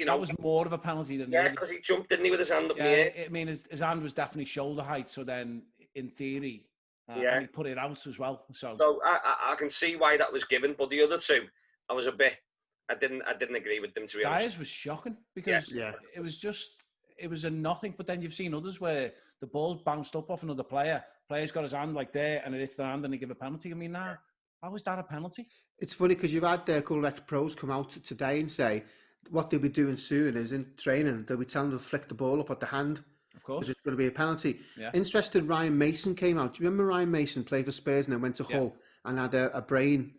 that was more of a penalty than because he jumped, didn't he, with his hand up in the air? I mean, his hand was definitely shoulder height. So then, in theory, and he put it out as well. So I can see why that was given, but the other 2, I was a bit. I didn't agree with them, to be honest. Dyer's was shocking because it was a nothing. But then you've seen others where the ball's bounced up off another player. Player's got his hand like there, and it hits their hand, and they give a penalty. I mean, how is that a penalty? It's funny because you've had a couple of ex-pros come out today and say what they'll be doing soon is in training, they'll be telling them to flick the ball up at the hand. Of course. Because it's going to be a penalty. Yeah. Interested, Ryan Mason came out. Do you remember Ryan Mason played for Spurs and then went to Hull and had a brain,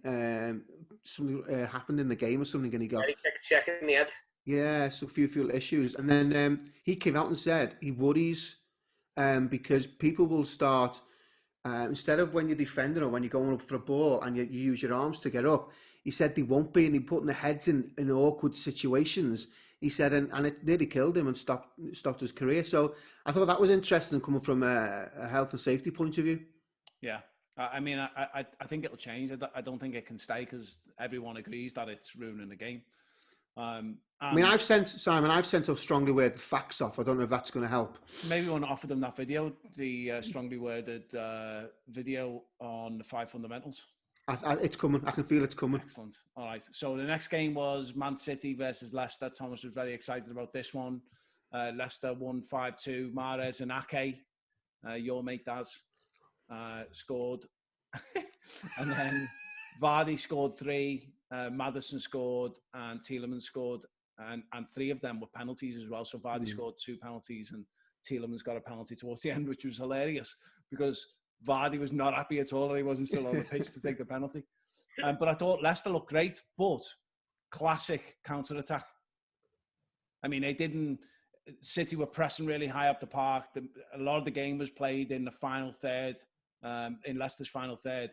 something happened in the game or something, and he got... check in the head. Yeah, so a few issues. And then he came out and said he worries because people will start, instead of when you're defending or when you're going up for a ball and you use your arms to get up, he said they won't be, and he putting their heads in awkward situations. He said, and it nearly killed him and stopped his career. So I thought that was interesting coming from a health and safety point of view. Yeah. I mean, I think it'll change. I don't think it can stay because everyone agrees that it's ruining the game. I mean, I've sent a strongly worded fax off. I don't know if that's going to help. Maybe we want to offer them that video, the strongly worded video on the 5 fundamentals. It's coming. I can feel it's coming. Excellent. All right. So the next game was Man City versus Leicester. Thomas was very excited about this one. Leicester won 5-2. Mahrez and Ake, your mate Daz, scored. And then Vardy scored 3. Maddison scored and Tielemans scored. And 3 of them were penalties as well. So Vardy scored 2 penalties and Tielemans got a penalty towards the end, which was hilarious because Vardy was not happy at all that he wasn't still on the pitch to take the penalty. But I thought Leicester looked great, but classic counter-attack. I mean, City were pressing really high up the park. A lot of the game was played in the final third, in Leicester's final third,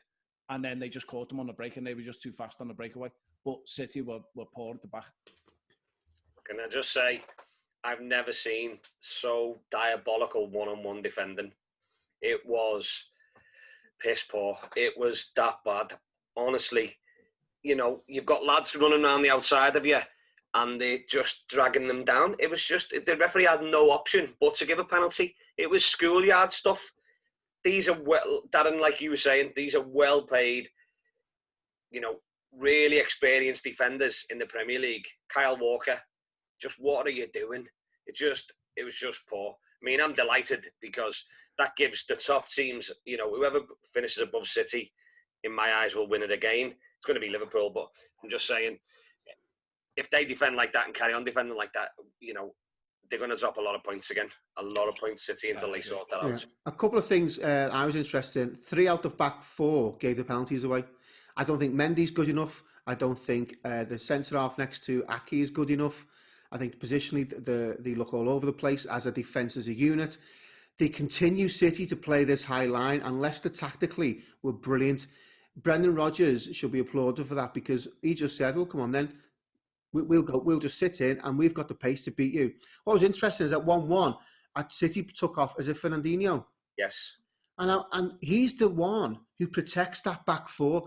and then they just caught them on the break and they were just too fast on the breakaway. But City were poor at the back. Can I just say, I've never seen so diabolical one-on-one defending. It was piss poor. It was that bad. Honestly, you've got lads running around the outside of you and they're just dragging them down. It was just, the referee had no option but to give a penalty. It was schoolyard stuff. These are Darren, like you were saying, these are well-paid, really experienced defenders in the Premier League. Kyle Walker, just what are you doing? It was just poor. I mean, I'm delighted because that gives the top teams, whoever finishes above City, in my eyes, will win it again. It's going to be Liverpool, but I'm just saying, if they defend like that and carry on defending like that, they're going to drop a lot of points again. A lot of points, City, until they sort that out. A couple of things I was interested in. 3 out of back 4 gave the penalties away. I don't think Mendy's good enough. I don't think the centre-half next to Ake is good enough. I think positionally they look all over the place as a defence, as a unit. They continue City to play this high line, and Leicester tactically were brilliant. Brendan Rodgers should be applauded for that because he just said, well, come on then, we'll just sit in and we've got the pace to beat you. What was interesting is at 1-1, City took off as a Fernandinho. Yes. And he's the one who protects that back 4.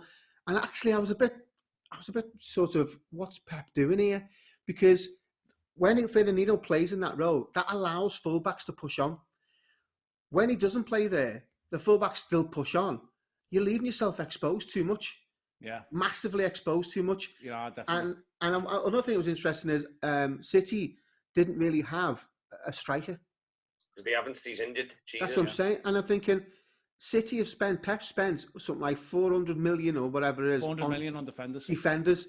And actually I was a bit sort of, what's Pep doing here? Because when Fernandinho plays in that role, that allows fullbacks to push on. when he doesn't play there, the fullbacks still push on. You're leaving yourself exposed too much. Yeah. Massively exposed too much. Yeah, definitely. And another thing that was interesting is City didn't really have a striker. Because they haven't, he's injured. Jesus. That's what I'm saying. And I'm thinking, City have Pep spent something like 400 million or whatever it is. 400 million on defenders.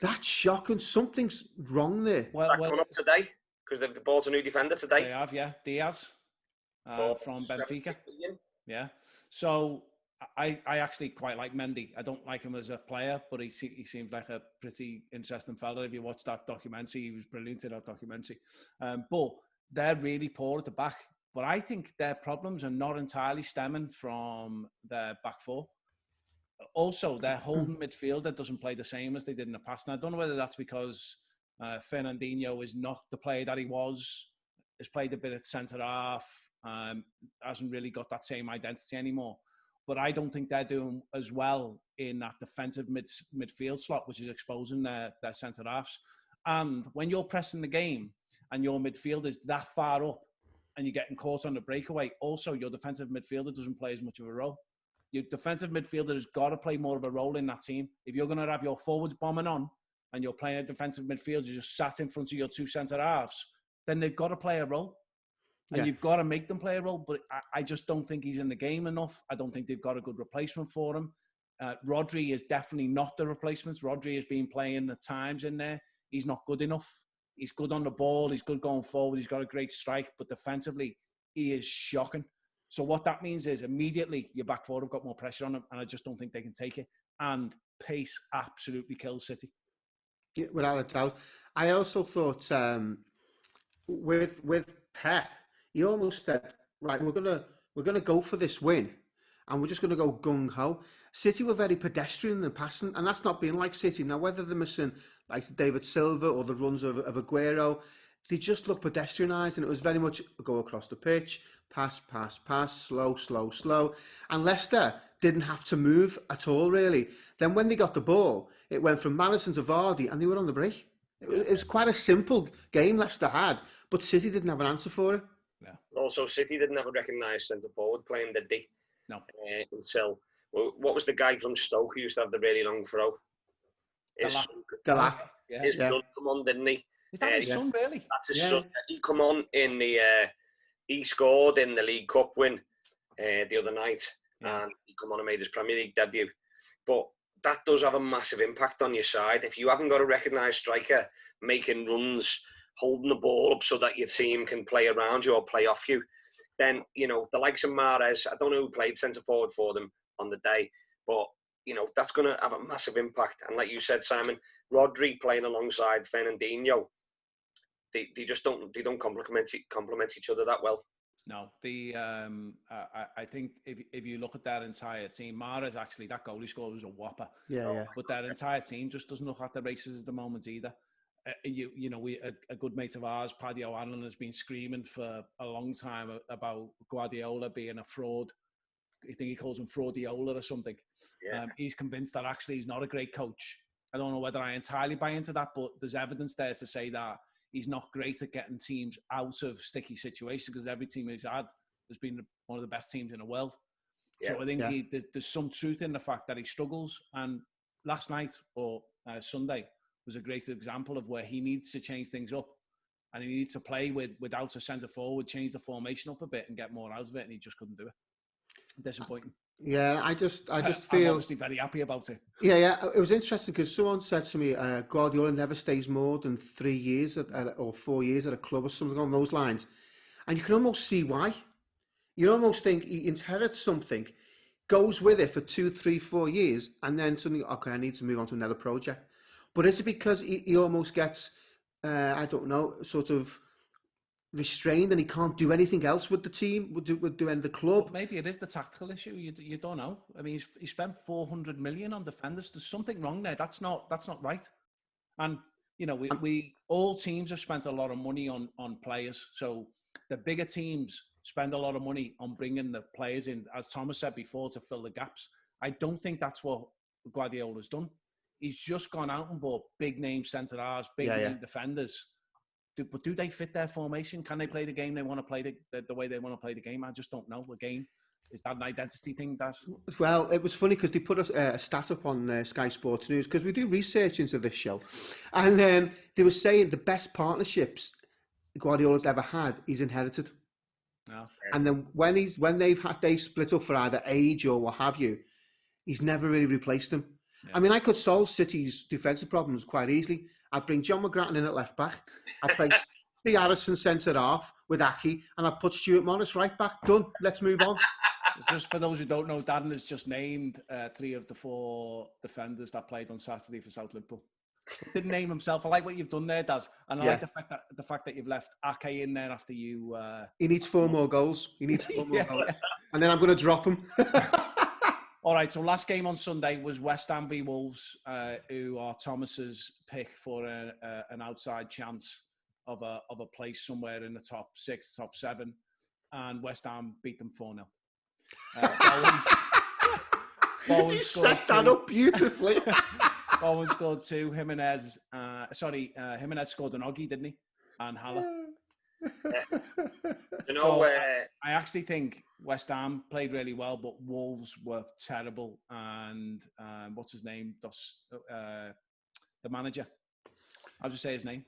That's shocking. Something's wrong there. Well, coming up today? Because they've bought a new defender today. They have, yeah. Diaz from Benfica. Yeah. So I actually quite like Mendy. I don't like him as a player, but he seems like a pretty interesting fella. If you watch that documentary, he was brilliant in that documentary. But they're really poor at the back. But I think their problems are not entirely stemming from their back four. Also, their holding midfielder doesn't play the same as they did in the past. And I don't know whether that's because Fernandinho is not the player that he was. Has played a bit at centre-half. Hasn't really got that same identity anymore. But I don't think they're doing as well in that defensive midfield slot, which is exposing their centre-halves. And when you're pressing the game and your midfield is that far up and you're getting caught on the breakaway, also your defensive midfielder doesn't play as much of a role. Your defensive midfielder has got to play more of a role in that team. If you're going to have your forwards bombing on and you're playing a defensive midfield, you're just sat in front of your two centre-halves, then they've got to play a role. And you've got to make them play a role. But I just don't think he's in the game enough. I don't think they've got a good replacement for him. Rodri is definitely not the replacement. Rodri has been playing at times in there. He's not good enough. He's good on the ball. He's good going forward. He's got a great strike. But defensively, he is shocking. So what that means is immediately your back four have got more pressure on them, and I just don't think they can take it. And pace absolutely kills City. Yeah, without a doubt. I also thought with Pep, he almost said, right, we're gonna go for this win, and we're just gonna go gung ho. City were very pedestrian and passing, and that's not being like City. Now, whether they're missing like David Silva or the runs of Aguero, they just look pedestrianised, and it was very much go across the pitch, pass, slow. And Leicester didn't have to move at all, really. Then when they got the ball, it went from Maddison to Vardy, and they were on the break. It was quite a simple game Leicester had, but City didn't have an answer for it. Yeah. Also, City didn't have a recognised centre forward playing, did they? No. Until, what was the guy from Stoke who used to have the really long throw? Delap. His son come on, didn't he? Is that his son, really? That's his son. He come on in the... he scored in the League Cup win the other night, and he come on and made his Premier League debut. But that does have a massive impact on your side. If you haven't got a recognised striker making runs, holding the ball up so that your team can play around you or play off you, then, you know, the likes of Mahrez, I don't know who played centre forward for them on the day, but, you know, that's going to have a massive impact. And like you said, Simon, Rodri playing alongside Fernandinho, they just don't complement each other that well. No, I think if you look at that entire team, Mahrez actually, that goal he scored was a whopper. Yeah. But that entire team just doesn't look at the races at the moment either. A good mate of ours, Paddy O'Hanlon, has been screaming for a long time about Guardiola being a fraud. I think he calls him Fraudiola or something. Yeah. He's convinced that actually he's not a great coach. I don't know whether I entirely buy into that, but there's evidence there to say that he's not great at getting teams out of sticky situations, because every team he's had has been one of the best teams in the world. Yeah. So I think there's some truth in the fact that he struggles. And last night or Sunday was a great example of where he needs to change things up, and he needs to play without a centre forward, change the formation up a bit and get more out of it, and he just couldn't do it. Disappointing. Yeah, I just feel... I'm obviously very happy about it. Yeah, it was interesting because someone said to me, Guardiola never stays more than 3 years or 4 years at a club or something along those lines. And you can almost see why. You almost think he inherits something, goes with it for 2, 3, 4 years, and then suddenly, okay, I need to move on to another project. But is it because he almost gets, I don't know, sort of restrained and he can't do anything else with the team, with the club? But maybe it is the tactical issue. You don't know. I mean, he spent 400 million on defenders. There's something wrong there. That's not right. And you know, we all teams have spent a lot of money on players. So the bigger teams spend a lot of money on bringing the players in, as Thomas said before, to fill the gaps. I don't think that's what Guardiola's done. He's just gone out and bought big name centre-halves, big name defenders but do they fit their formation? Can they play the game they want to play the way they want to play the game? I just don't know. Again, is that an identity thing, Daz? Well, it was funny because they put a stat up on Sky Sports News, because we do research into this show, and they were saying the best partnerships Guardiola's ever had, he's inherited. No. And then when they've split up for either age or what have you, he's never really replaced them. Yeah. I mean, I could solve City's defensive problems quite easily. I'd bring John McGrattan in at left back. I'd play Steve Harrison centre half with Aki, and I'd put Stuart Morris right back. Done. Let's move on. Just for those who don't know, Darren has just named 3 of the 4 defenders that played on Saturday for South Liverpool. Didn't name himself. I like what you've done there, Daz, and I like the fact that you've left Ake in there after you. He needs 4 more goals. He needs 4 more goals, and then I'm going to drop him. All right. So last game on Sunday was West Ham v Wolves, who are Thomas's pick for an outside chance of a place somewhere in the top 6, top 7, and West Ham beat them 4-0. You set that up beautifully. Bowen scored 2. Jimenez scored an Oggy, didn't he? And Haller. I actually think West Ham played really well, but Wolves were terrible. And what's his name? The manager. How'd you say his name?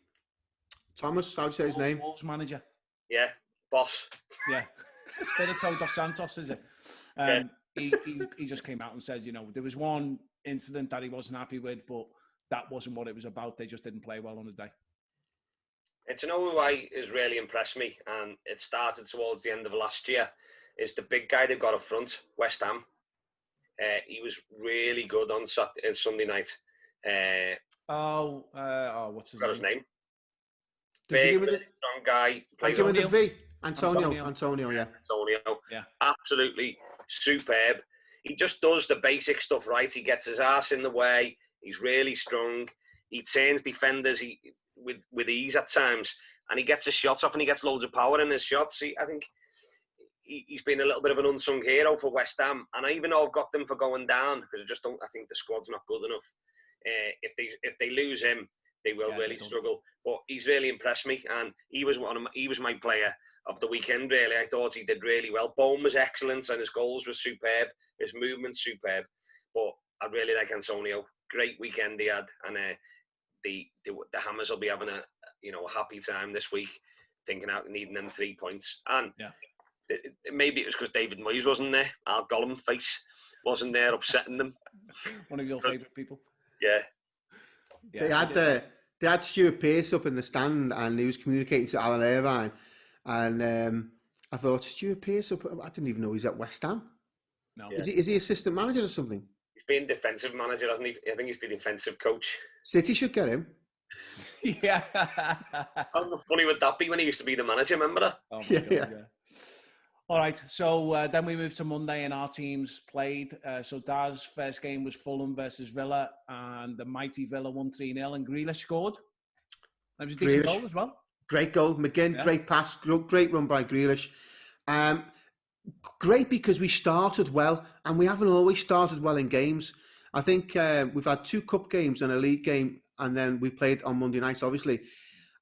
Thomas. How'd you say his name? Wolves manager. Yeah, boss. Yeah. Espirito dos Santos, is it? He just came out and said, there was one incident that he wasn't happy with, but that wasn't what it was about. They just didn't play well on the day. And to know who has really impressed me, and it started towards the end of last year, is the big guy they've got up front, West Ham. He was really good on Sunday night. What's his name? Big, strong guy. Antonio. Antonio, yeah. Antonio. Yeah. Absolutely superb. He just does the basic stuff right. He gets his ass in the way. He's really strong. He turns defenders with ease at times, and he gets his shots off, and he gets loads of power in his shots. I think he's been a little bit of an unsung hero for West Ham, and I even though I've got them for going down, because I think the squad's not good enough. If they lose him, they will really struggle. But he's really impressed me, and he was my player of the weekend. Really, I thought he did really well. Bowen was excellent, and his goals were superb. His movement superb. But I really like Antonio. Great weekend he had, and the Hammers will be having a happy time this week, thinking out needing them 3 points. And maybe it was because David Moyes wasn't there. Al Gollum face wasn't there, upsetting them. One of your favourite people. Yeah. They had Stuart Pearce up in the stand, and he was communicating to Alan Irvine, and I thought, Stuart Pearce up? I didn't even know he's at West Ham. No. Is he assistant manager or something? He's been defensive manager, hasn't he? I think he's the defensive coach. City should get him. Yeah. How funny would that be when he used to be the manager, remember that? Oh my God, yeah. All right, so then we moved to Monday and our teams played. So Daz's first game was Fulham versus Villa, and the mighty Villa won 3-0, and Grealish scored. That was a decent goal as well. Great goal. McGinn, great pass, great run by Grealish. Great because we started well, and we haven't always started well in games. I think we've had 2 cup games and a league game, and then we played on Monday nights, obviously.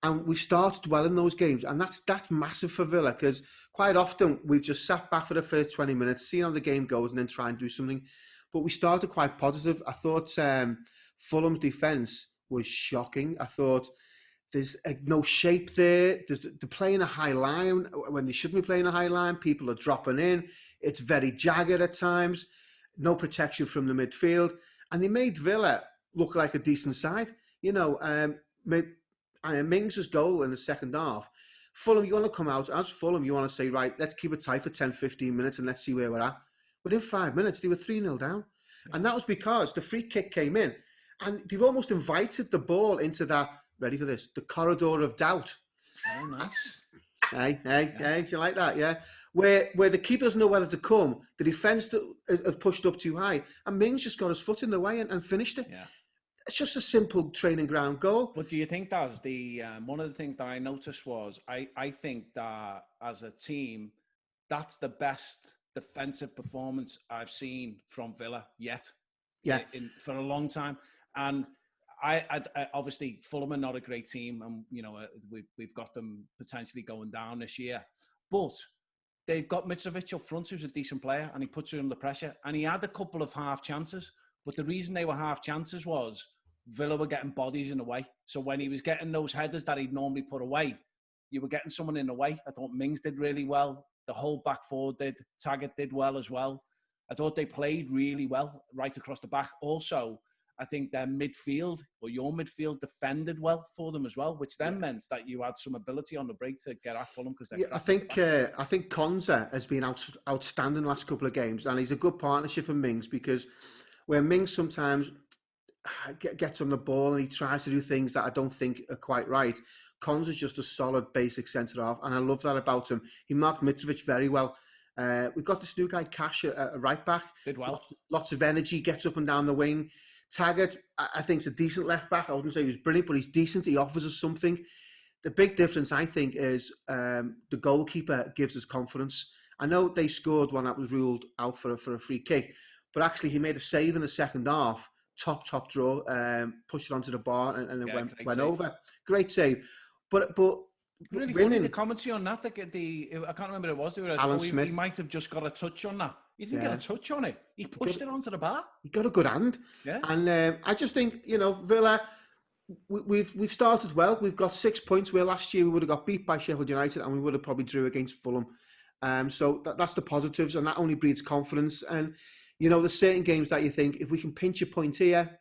And we started well in those games, and that's massive for Villa, because quite often we've just sat back for the first 20 minutes, seen how the game goes, and then try and do something. But we started quite positive. I thought Fulham's defence was shocking. I thought there's no shape there. They're playing a high line when they shouldn't be playing a high line. People are dropping in. It's very jagged at times. No protection from the midfield. And they made Villa look like a decent side. Mings' goal in the second half. Fulham, you want to come out, as Fulham, you want to say, right, let's keep it tight for 10, 15 minutes and let's see where we're at. Within 5 minutes, they were 3-0 down. Yeah. And that was because the free kick came in, and they've almost invited the ball into that, ready for this, the corridor of doubt. Oh, nice. Hey, you like that, yeah? Where the keeper doesn't know whether to come, the defence has pushed up too high, and Mings just got his foot in the way and finished it. Yeah. It's just a simple training ground goal. But do you think that's one of the things that I noticed was I think that as a team, that's the best defensive performance I've seen from Villa yet. Yeah. For a long time. And obviously Fulham are not a great team, and we've got them potentially going down this year, but they've got Mitrovic up front, who's a decent player, and he puts you under pressure. And he had a couple of half chances, but the reason they were half chances was Villa were getting bodies in the way. So when he was getting those headers that he'd normally put away, you were getting someone in the way. I thought Mings did really well. The whole back four did. Taggart did well as well. I thought they played really well right across the back. Also, I think their midfield, or your midfield, defended well for them as well, which then meant that you had some ability on the break to get at Fulham. I think Konza has been outstanding the last couple of games, and he's a good partnership for Mings, because where Mings sometimes gets on the ball and he tries to do things that I don't think are quite right, Konza's just a solid basic centre half, and I love that about him. He marked Mitrovic very well. We've got this new guy, Cash, at right back. Did well. Lots of energy, gets up and down the wing. Taggart, I think, is a decent left back. I wouldn't say he was brilliant, but he's decent. He offers us something. The big difference, I think, is the goalkeeper gives us confidence. I know they scored one that was ruled out for a free kick, but actually he made a save in the second half. Top draw, pushed it onto the bar, and it went over. Great save. But really funny, the commentary on that. I can't remember who it was. Alan Smith. He might have just got a touch on that. He didn't get a touch on it. He pushed it onto the bar. He got a good hand. Yeah. And I just think, Villa, we've started well. We've got 6 points, where last year we would have got beat by Sheffield United, and we would have probably drew against Fulham. So that's the positives, and that only breeds confidence. And there's certain games that you think, if we can pinch a point here,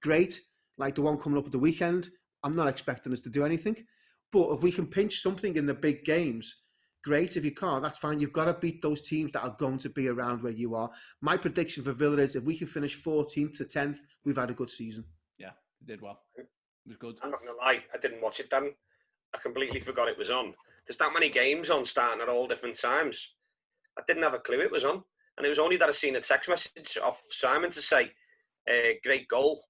great. Like the one coming up at the weekend, I'm not expecting us to do anything. But if we can pinch something in the big games, great. If you can't, that's fine. You've got to beat those teams that are going to be around where you are. My prediction for Villa is, if we can finish 14th to 10th, we've had a good season. Yeah, they did well. It was good. I'm not going to lie, I didn't watch it then. I completely forgot it was on. There's that many games on starting at all different times. I didn't have a clue it was on. And it was only that I seen a text message off Simon to say, great goal.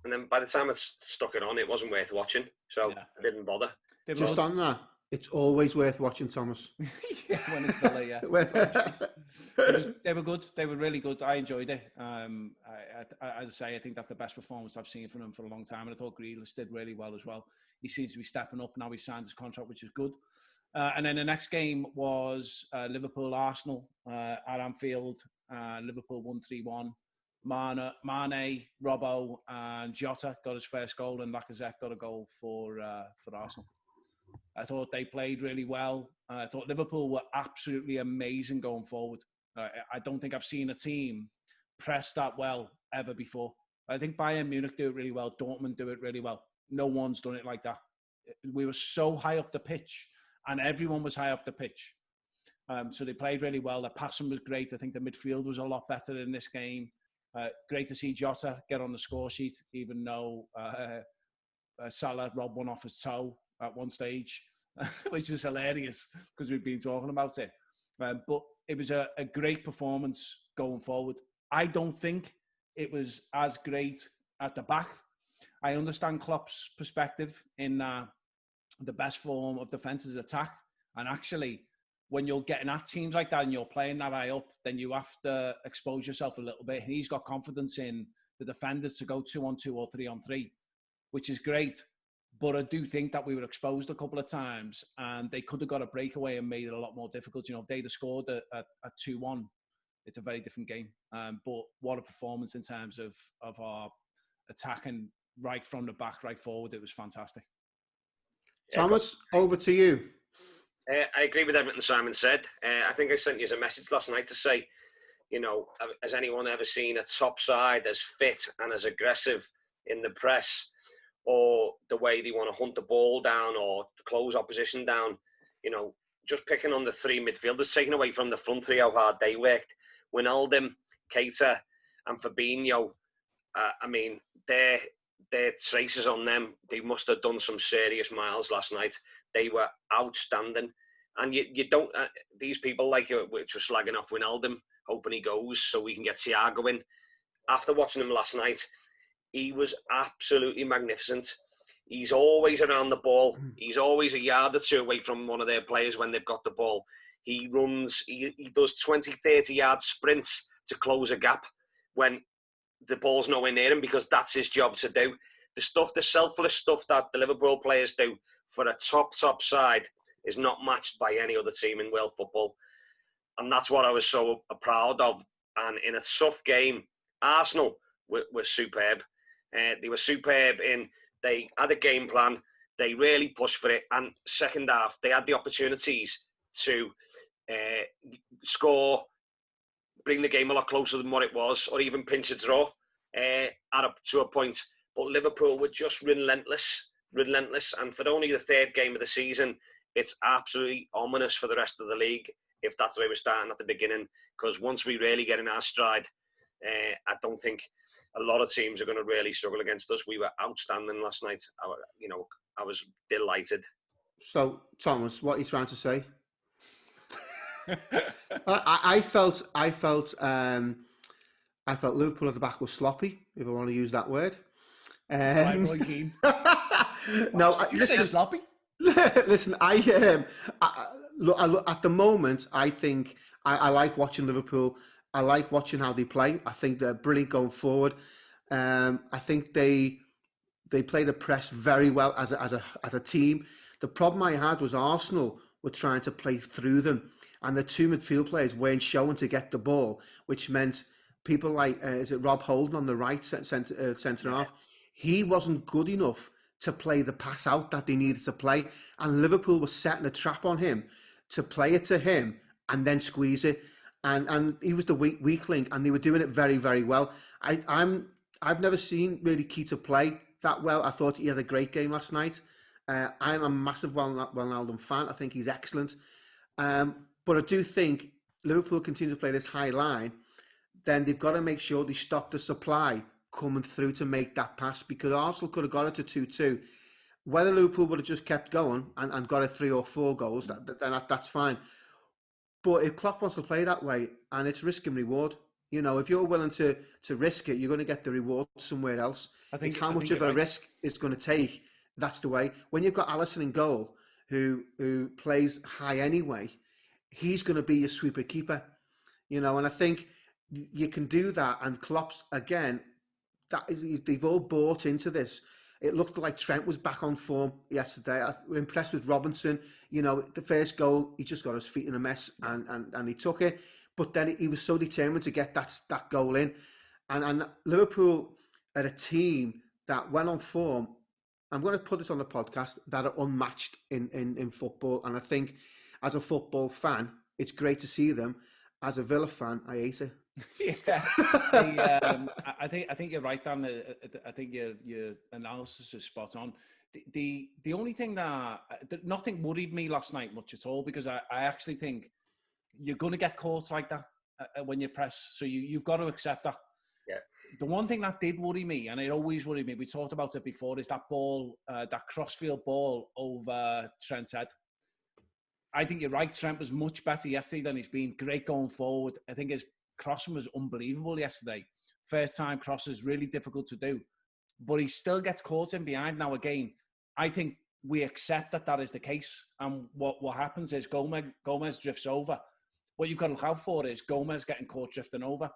And then by the time I stuck it on, it wasn't worth watching. So I didn't bother. Just on that, it's always worth watching, Thomas. Yeah, when it's Villa, yeah. They were good. They were really good. I enjoyed it. As I say, I think that's the best performance I've seen from them for a long time. And I thought Grealish did really well as well. He seems to be stepping up now. He signed his contract, which is good. And then the next game was Liverpool-Arsenal at Anfield. Liverpool won 3-1. Mane, Robbo, and Jota got his first goal, and Lacazette got a goal for Arsenal. I thought they played really well. I thought Liverpool were absolutely amazing going forward. I don't think I've seen a team press that well ever before. I think Bayern Munich do it really well. Dortmund do it really well. No one's done it like that. We were so high up the pitch, and everyone was high up the pitch. So they played really well. The passing was great. I think the midfield was a lot better in this game. Great to see Jota get on the score sheet, even though Salah robbed one off his toe at one stage, which is hilarious because we've been talking about it. But it was a great performance going forward. I don't think it was as great at the back. I understand Klopp's perspective in the best form of defence is attack. And actually, when you're getting at teams like that and you're playing that high up, then you have to expose yourself a little bit. And he's got confidence in the defenders to go 2-on-2 or 3-on-3, which is great. But I do think that we were exposed a couple of times and they could have got a breakaway and made it a lot more difficult. If they'd have scored at 2-1, it's a very different game. But what a performance in terms of our attacking right from the back, right forward. It was fantastic. Thomas, over to you. I agree with everything Simon said. I think I sent you a message last night to say, has anyone ever seen a top side as fit and as aggressive in the press, or the way they want to hunt the ball down or close opposition down? Just picking on the three midfielders, taking away from the front three how hard they worked. Wijnaldum, Keita and Fabinho, their traces on them, they must have done some serious miles last night. They were outstanding. And you don't, these people like you, which were slagging off Wijnaldum, hoping he goes so we can get Thiago in. After watching him last night, he was absolutely magnificent. He's always around the ball. He's always a yard or two away from one of their players when they've got the ball. He runs, he does 20, 30 yard sprints to close a gap when the ball's nowhere near him because that's his job to do. The selfless stuff that the Liverpool players do for a top side is not matched by any other team in world football. And that's what I was so proud of. And in a tough game, Arsenal were superb. They were superb they had a game plan. They really pushed for it. And second half, they had the opportunities to score, bring the game a lot closer than what it was, or even pinch a draw to a point. But Liverpool were just relentless. And for only the third game of the season, it's absolutely ominous for the rest of the league if that's the way we're starting at the beginning. Because once we really get in our stride, I don't think a lot of teams are going to really struggle against us. We were outstanding last night. I was delighted. So, Thomas, what are you trying to say? I felt Liverpool at the back was sloppy, if I want to use that word. Roy Keane. No, listen, sloppy. Listen, look, at the moment, I think I like watching Liverpool. I like watching how they play. I think they're brilliant going forward. I think they play the press very well as a team. The problem I had was Arsenal were trying to play through them, and the two midfield players weren't showing to get the ball, which meant people like is it Rob Holding on the right centre half? He wasn't good enough to play the pass out that they needed to play, and Liverpool was setting a trap on him to play it to him and then squeeze it, and he was the weak link, and they were doing it very, very well. I've never seen really Keita play that well. I thought he had a great game last night. I'm a massive Wijnaldum fan. I think he's excellent, but I do think Liverpool continue to play this high line. Then they've got to make sure they stop the supply coming through to make that pass, because Arsenal could have got it to 2-2. Whether Liverpool would have just kept going and got it 3 or 4 goals, then that's fine. But if Klopp wants to play that way, and it's risk and reward, if you're willing to risk it, you're going to get the reward somewhere else. It's how much of a risk it's going to take. That's the way. When you've got Alisson in goal, who plays high anyway, he's going to be your sweeper keeper. And I think you can do that. And Klopp's, again, that they've all bought into this. It looked like Trent was back on form yesterday. I was impressed with Robinson. The first goal, he just got his feet in a mess and he took it. But then he was so determined to get that goal in. And Liverpool are a team that went on form. I'm going to put this on the podcast, that are unmatched in football. And I think as a football fan, it's great to see them. As a Villa fan, I hate it. Yeah, I think you're right, Dan. I think your analysis is spot on. The only thing that nothing worried me last night much at all, because I actually think you're going to get caught like that when you press. So you've got to accept that. Yeah. The one thing that did worry me, and it always worried me, we talked about it before, is that ball, that crossfield ball over Trent's head. I think you're right. Trent was much better yesterday than he's been. Great going forward. I think his crossing was unbelievable yesterday. First time crosses, really difficult to do. But he still gets caught in behind. Now, again, I think we accept that is the case. And what happens is Gomez drifts over. What you've got to look out for is Gomez getting caught drifting over.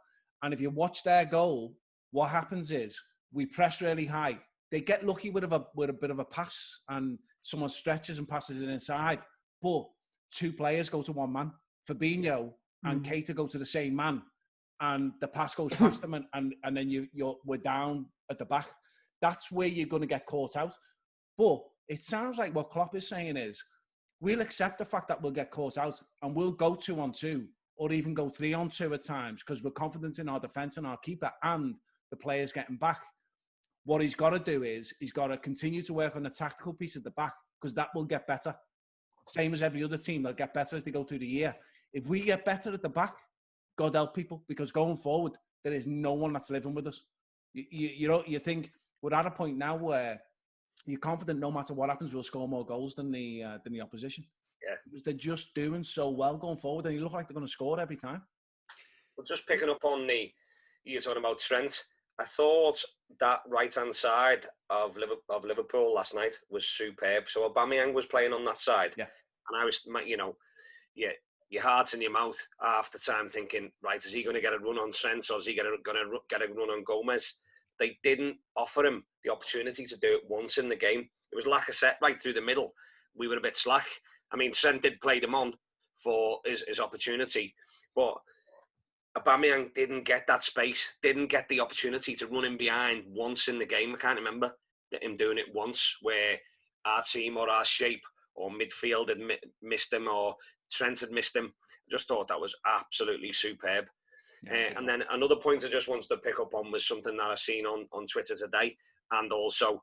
And if you watch their goal, what happens is we press really high. They get lucky with a bit of a pass, and someone stretches and passes it inside. But 2 players go to 1 man. Fabinho and Keita go to the same man, and the pass goes past them, and then we're down at the back. That's where you're going to get caught out. But it sounds like what Klopp is saying is, we'll accept the fact that we'll get caught out, and we'll go 2-on-2, or even go 3-on-2 at times, because we're confident in our defence and our keeper and the players getting back. What he's got to do is he's got to continue to work on the tactical piece at the back, because that will get better. Same as every other team, they'll get better as they go through the year. If we get better at the back, God help people, because going forward, there is no one that's living with us. You think we're at a point now where you're confident no matter what happens, we'll score more goals than the opposition. Yeah, they're just doing so well going forward, and you look like they're going to score every time. Well, just picking up on you're talking about Trent. I thought that right-hand side of Liverpool last night was superb. So Aubameyang was playing on that side. Yeah. And I was, your heart's in your mouth half the time thinking, right, is he going to get a run on Trent or is he going to get a run on Gomez? They didn't offer him the opportunity to do it once in the game. It was Lacazette right through the middle. We were a bit slack. I mean, Trent did play them on for his opportunity, but Aubameyang didn't get that space, didn't get the opportunity to run in behind once in the game. I can't remember him doing it once where our team or our shape or midfield had missed him or Trent had missed him. I just thought that was absolutely superb. And then another point I just wanted to pick up on was something that I seen on Twitter today, and also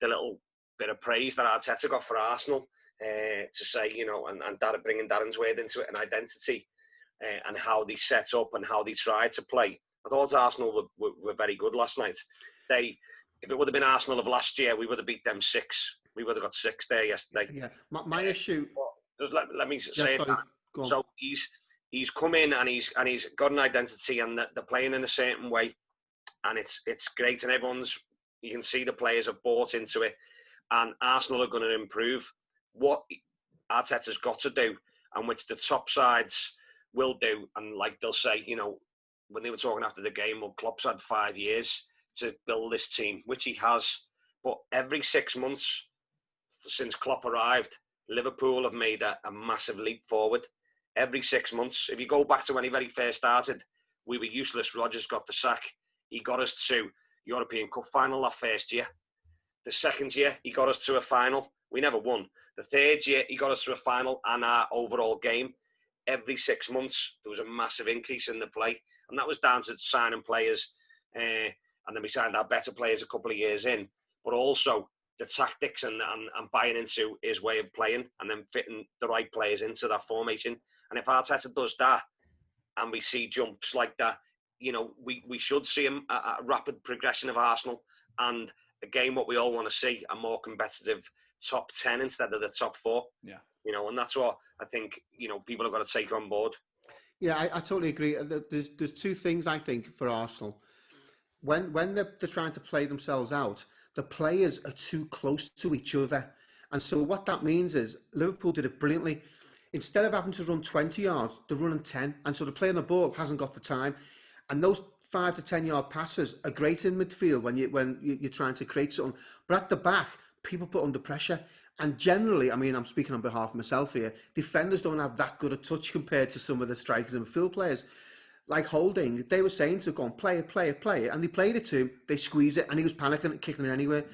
the little bit of praise that Arteta got for Arsenal to say, you know, and bringing Darren's word into it, an identity and how they set up and how they tried to play. I thought Arsenal were very good last night. If it would have been Arsenal of last year, we would have beat them 6. We would have got 6 there yesterday. Yeah, my issue. Just let me say it. So he's come in and he's got an identity, and they're playing in a certain way, and it's great, and you can see the players have bought into it, and Arsenal are going to improve. What Arteta's got to do, and which the top sides will do, and like they'll say, you know, when they were talking after the game, well, Klopp's had 5 years to build this team, which he has, but every 6 months since Klopp arrived, Liverpool have made a massive leap forward. Every 6 months. If you go back to when he very first started, we were useless. Rodgers got the sack. He got us to European Cup final that first year. The second year, he got us to a final. We never won. The third year, he got us to a final and our overall game. Every 6 months, there was a massive increase in the play. And that was down to signing players. And then we signed our better players a couple of years in. But also the tactics and buying into his way of playing and then fitting the right players into that formation. And if Arteta does that and we see jumps like that, you know, we should see a rapid progression of Arsenal and, again, what we all want to see, a more competitive top 10 instead of the top 4. Yeah. You know, and that's what I think, you know, people have got to take on board. Yeah, I totally agree. There's 2 things, I think, for Arsenal. When they're trying to play themselves out, the players are too close to each other. And so what that means is Liverpool did it brilliantly. Instead of having to run 20 yards, they're running 10. And so the player on the ball hasn't got the time. And those 5 to 10 yard passes are great in midfield when you're trying to create something. But at the back, people put under pressure. And generally, I mean, I'm speaking on behalf of myself here, defenders don't have that good a touch compared to some of the strikers and midfield players. Like Holding, they were saying to go on, play it, and they played it to him, they squeeze it, and he was panicking, kicking it anywhere.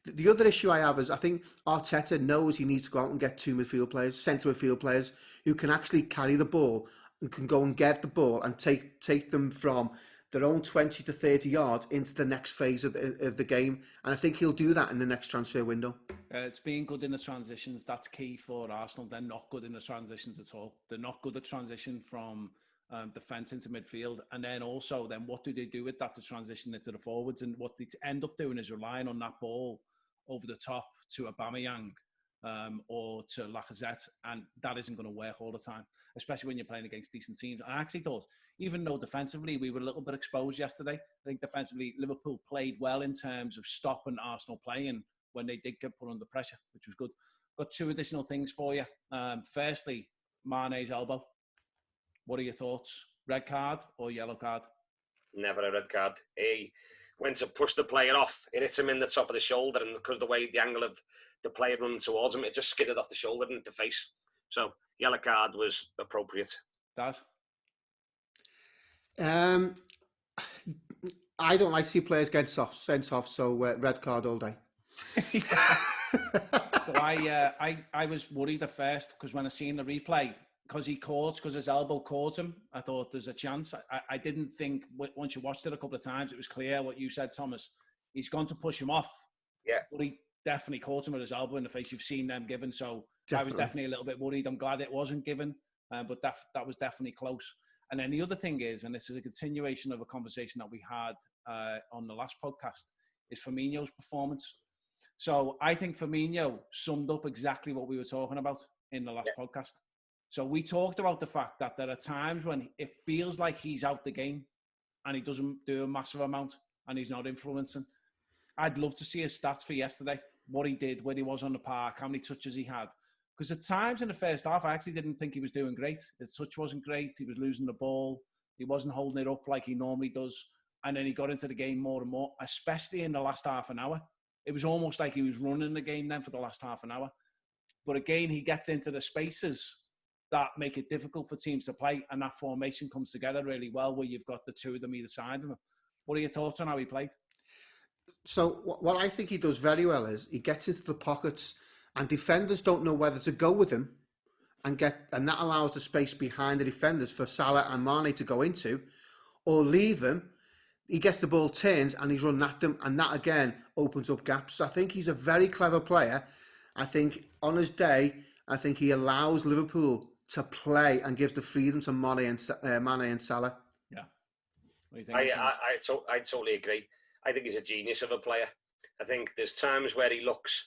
The other issue I have is I think Arteta knows he needs to go out and get 2 midfield players, centre midfield players, who can actually carry the ball and can go and get the ball and take them from their own 20 to 30 yards into the next phase of the game. And I think he'll do that in the next transfer window. It's being good in the transitions. That's key for Arsenal. They're not good in the transitions at all. They're not good at transition from defence into midfield. And then also, what do they do with that to transition into the forwards? And what they end up doing is relying on that ball over the top to Aubameyang or to Lacazette. And that isn't going to work all the time, especially when you're playing against decent teams. I actually thought, even though defensively we were a little bit exposed yesterday, I think defensively Liverpool played well in terms of stopping Arsenal playing when they did get put under pressure, which was good. Got 2 additional things for you. Firstly, Mane's elbow. What are your thoughts? Red card or yellow card? Never a red card. He went to push the player off. It hit him in the top of the shoulder, and because of the way the angle of the player running towards him, it just skidded off the shoulder and the face. So, yellow card was appropriate. Dad? I don't like to see players get sent off, so red card all day. So I was worried at first because when I seen the replay, because his elbow caught him, I thought there's a chance. I didn't think, once you watched it a couple of times, it was clear what you said, Thomas. He's gone to push him off. Yeah. But he definitely caught him with his elbow in the face. You've seen them given, so definitely. I was definitely a little bit worried. I'm glad it wasn't given, but that was definitely close. And then the other thing is, and this is a continuation of a conversation that we had on the last podcast, is Firmino's performance. So I think Firmino summed up exactly what we were talking about in the last podcast. So we talked about the fact that there are times when it feels like he's out the game and he doesn't do a massive amount and he's not influencing. I'd love to see his stats for yesterday, what he did, where he was on the park, how many touches he had. Because at times in the first half, I actually didn't think he was doing great. His touch wasn't great. He was losing the ball. He wasn't holding it up like he normally does. And then he got into the game more and more, especially in the last half an hour. It was almost like he was running the game then for the last half an hour. But again, he gets into the spaces that make it difficult for teams to play, and that formation comes together really well where you've got the two of them either side of him. What are your thoughts on how he played? So what I think he does very well is he gets into the pockets and defenders don't know whether to go with him and that allows the space behind the defenders for Salah and Mane to go into, or leave him. He gets the ball, turns, and he's running at them, and that again opens up gaps. So I think he's a very clever player. I think on his day, I think he allows Liverpool to play and gives the freedom to Mane and Salah. Yeah. What do you think? I totally agree. I think he's a genius of a player. I think there's times where he looks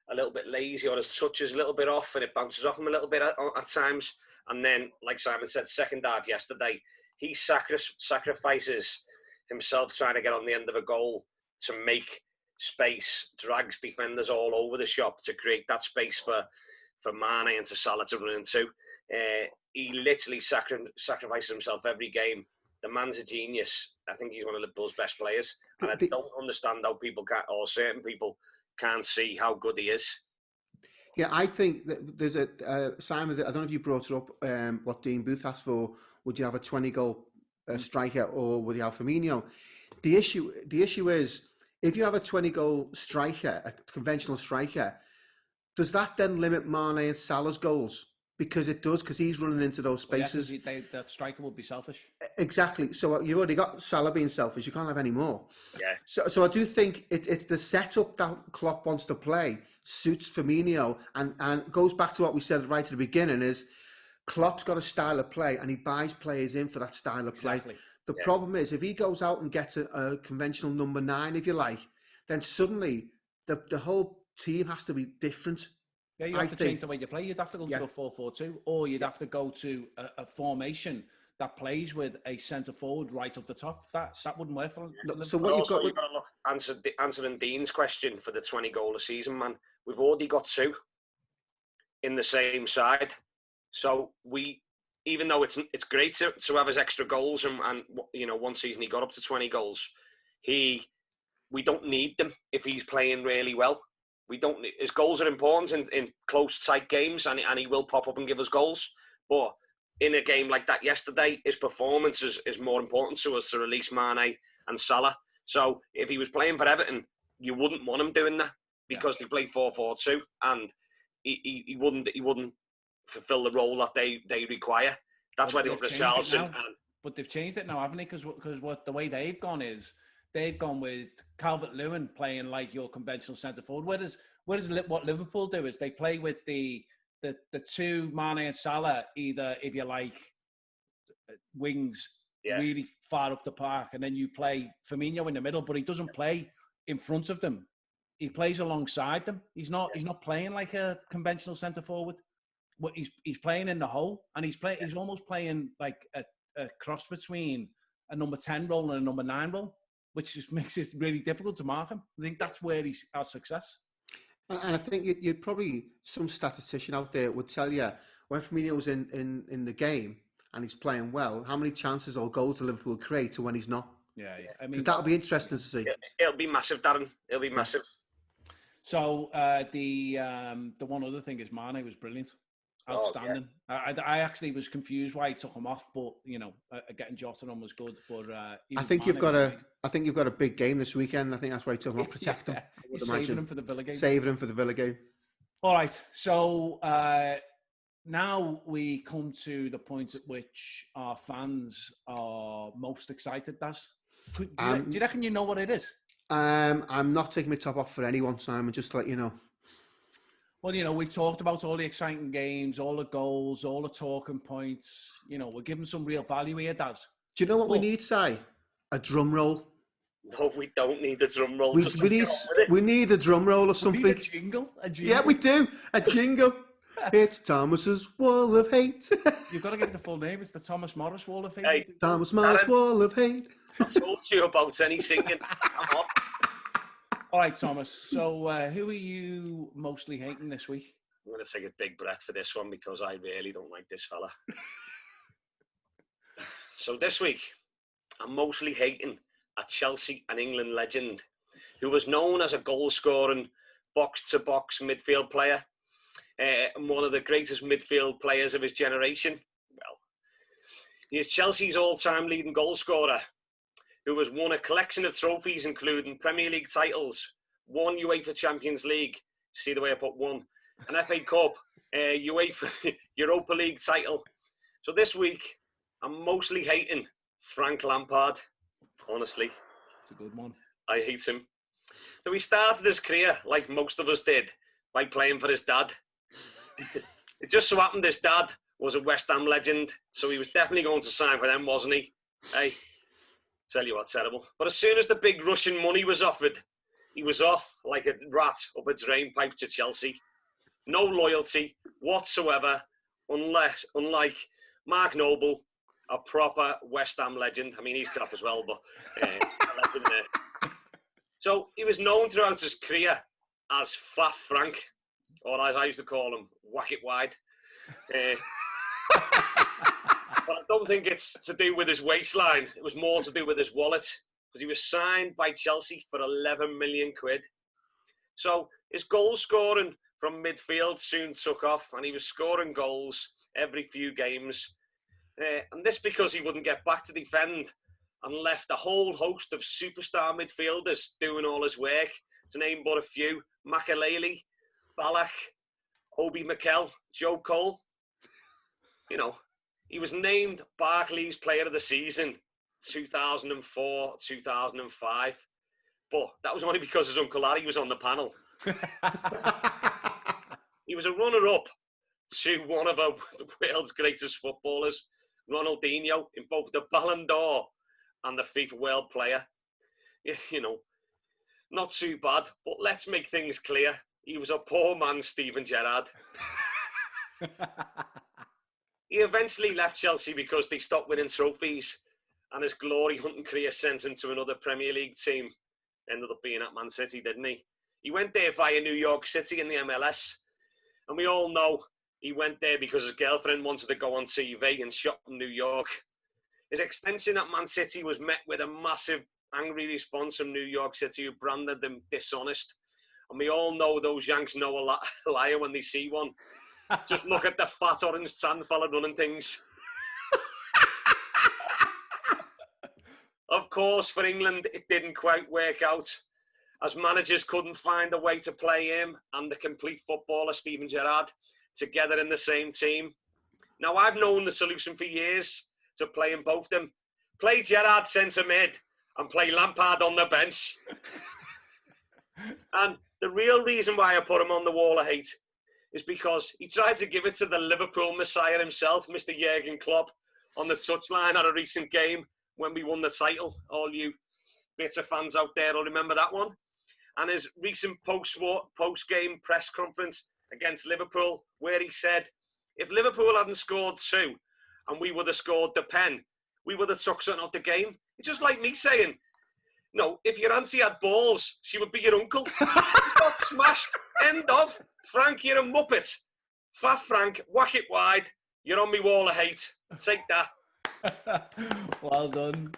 a little bit lazy or his touch is a little bit off and it bounces off him a little bit at times. And then, like Simon said, second half yesterday, he sacrifices himself trying to get on the end of a goal to make space, drags defenders all over the shop to create that space for Mane and to Salah to run into. He literally sacrifices himself every game. The man's a genius. I think he's one of Liverpool's best players. And I don't understand how people can't, or certain people can't see how good he is. Yeah, I think that there's Simon, I don't know if you brought it up, what Dean Booth asked for. Would you have a 20-goal striker or would you have Firmino? The issue is, if you have a 20-goal striker, a conventional striker, does that then limit Mane and Salah's goals? Because it does, because he's running into those spaces. Yeah, that striker would be selfish. Exactly. So you've already got Salah being selfish. You can't have any more. Yeah. So I do think it's the setup that Klopp wants to play suits Firmino, and goes back to what we said right at the beginning is Klopp's got a style of play and he buys players in for that style of play. Exactly. The problem is if he goes out and gets a conventional number 9, if you like, then suddenly the whole team has to be different. Yeah, you have to change the way you play. You'd have to go to a 4-4-2, or you'd have to go to a formation that plays with a centre forward right up the top. That wouldn't work for them. So what you've got to look, answering Dean's question for the 20 goal a season, man. We've already got 2 in the same side. So even though it's great to have his extra goals and you know, one season he got up to 20 goals, we don't need them if he's playing really well. His goals are important in close, tight games, and he will pop up and give us goals. But in a game like that yesterday, his performance is more important to us to release Mane and Salah. So if he was playing for Everton, you wouldn't want him doing that because they play 4-4-2, and he wouldn't fulfil the role that they require. That's why they got Richarlison. But they've changed it now, haven't they? Because the way they've gone is, they've gone with Calvert-Lewin playing like your conventional centre forward. What Liverpool do is they play with the 2 Mane and Salah, either, if you like, wings really far up the park, and then you play Firmino in the middle. But he doesn't play in front of them. He plays alongside them. He's not playing like a conventional centre forward. But he's playing in the hole, and he's almost playing like a cross between a number 10 role and a number 9 role, which just makes it really difficult to mark him. I think that's where he has success. And I think you'd probably, some statistician out there would tell you when Firmino's in the game and he's playing well, how many chances or goals will Liverpool create to when he's not? Yeah. I mean, that'll be interesting to see. It'll be massive, Darren. It'll be massive. So the one other thing is Mane was brilliant. Outstanding. I actually was confused why he took him off, but you know, getting Jota on was good. But I think you've got a big game this weekend. I think that's why he took him off. Protect him. He's saving him for the Villa game. Saving him for the Villa game. All right. So now we come to the point at which our fans are most excited. Do you reckon you know what it is? I'm not taking my top off for anyone, Simon. Just to let you know. Well, you know, we've talked about all the exciting games, all the goals, all the talking points. You know, we're giving some real value here, Daz. Do you know what we need, Si? A drum roll. No, we don't need a drum roll. We need a drum roll or something. We need a jingle. Yeah, we do. A jingle. It's Thomas's Wall of Hate. You've got to give it the full name. It's the Thomas Morris Wall of Hate. Hey, Thomas Morris Wall of Hate. I told you about any singing. Come on. All right, Thomas. So, who are you mostly hating this week? I'm going to take a big breath for this one because I really don't like this fella. So this week, I'm mostly hating a Chelsea and England legend who was known as a goal-scoring, box-to-box midfield player and one of the greatest midfield players of his generation. Well, he is Chelsea's all-time leading goal scorer, who has won a collection of trophies, including Premier League titles, one UEFA Champions League, see the way I put one, an FA Cup, UEFA Europa League title. So this week, I'm mostly hating Frank Lampard, honestly. It's a good one. I hate him. So he started his career, like most of us did, by playing for his dad. It just so happened his dad was a West Ham legend, so he was definitely going to sign for them, wasn't he? Hey, tell you what, terrible. But as soon as the big Russian money was offered, he was off like a rat up a drain pipe to Chelsea. No loyalty whatsoever, unlike Mark Noble, a proper West Ham legend. I mean, he's crap as well, but a legend there. So he was known throughout his career as Fat Frank, or as I used to call him, Whack It Wide. But I don't think it's to do with his waistline. It was more to do with his wallet, because he was signed by Chelsea for 11 million quid. So his goal scoring from midfield soon took off, and he was scoring goals every few games. And this because he wouldn't get back to defend and left a whole host of superstar midfielders doing all his work, to name but a few: Makelele, Ballack, Obi Mikel, Joe Cole. You know, he was named Barclays Player of the Season 2004, 2005. But that was only because his Uncle Harry was on the panel. He was a runner-up to one of the world's greatest footballers, Ronaldinho, in both the Ballon d'Or and the FIFA World Player. You know, not too bad, but let's make things clear. He was a poor man, Steven Gerrard. He eventually left Chelsea because they stopped winning trophies, and his glory hunting career sent him to another Premier League team. Ended up being at Man City, didn't he? He went there via New York City in the MLS, and we all know he went there because his girlfriend wanted to go on TV and shop in New York. His extension at Man City was met with a massive angry response from New York City, who branded them dishonest. And we all know those Yanks know a liar when they see one. Just look at the fat orange tan fella running things. Of course, for England, it didn't quite work out, as managers couldn't find a way to play him and the complete footballer, Steven Gerrard, together in the same team. Now, I've known the solution for years to playing both them. Play Gerrard centre mid and play Lampard on the bench. And the real reason why I put him on the wall of hate is because he tried to give it to the Liverpool messiah himself, Mr. Jurgen Klopp, on the touchline at a recent game when we won the title. All you bitter fans out there will remember that one. And his recent post-game press conference against Liverpool, where he said, if Liverpool hadn't scored two and we would have scored the pen, we would have took something out the game. It's just like me saying, no, if your auntie had balls, she would be your uncle. You got smashed. End of. Frank, you're a muppet. Fat Frank, whack it wide. You're on me wall of hate. Take that. Well done.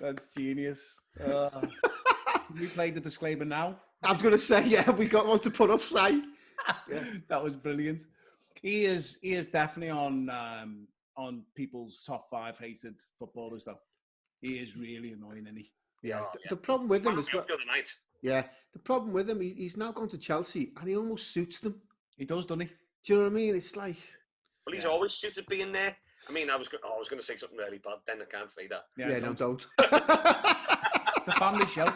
That's genius. We played the disclaimer now. I was going to say, yeah, we got one to put up, say. Yeah. That was brilliant. He is definitely on people's top 5 hated footballers, though. He is really annoying, isn't he? Yeah. The problem with him is, the other night. yeah, the problem with him, he's now gone to Chelsea and he almost suits them. He does, doesn't he? Do you know what I mean? It's like, well, he's always suited being there. I mean, I was going to say something really bad, then I can't say that. yeah, no, don't. It's a family show.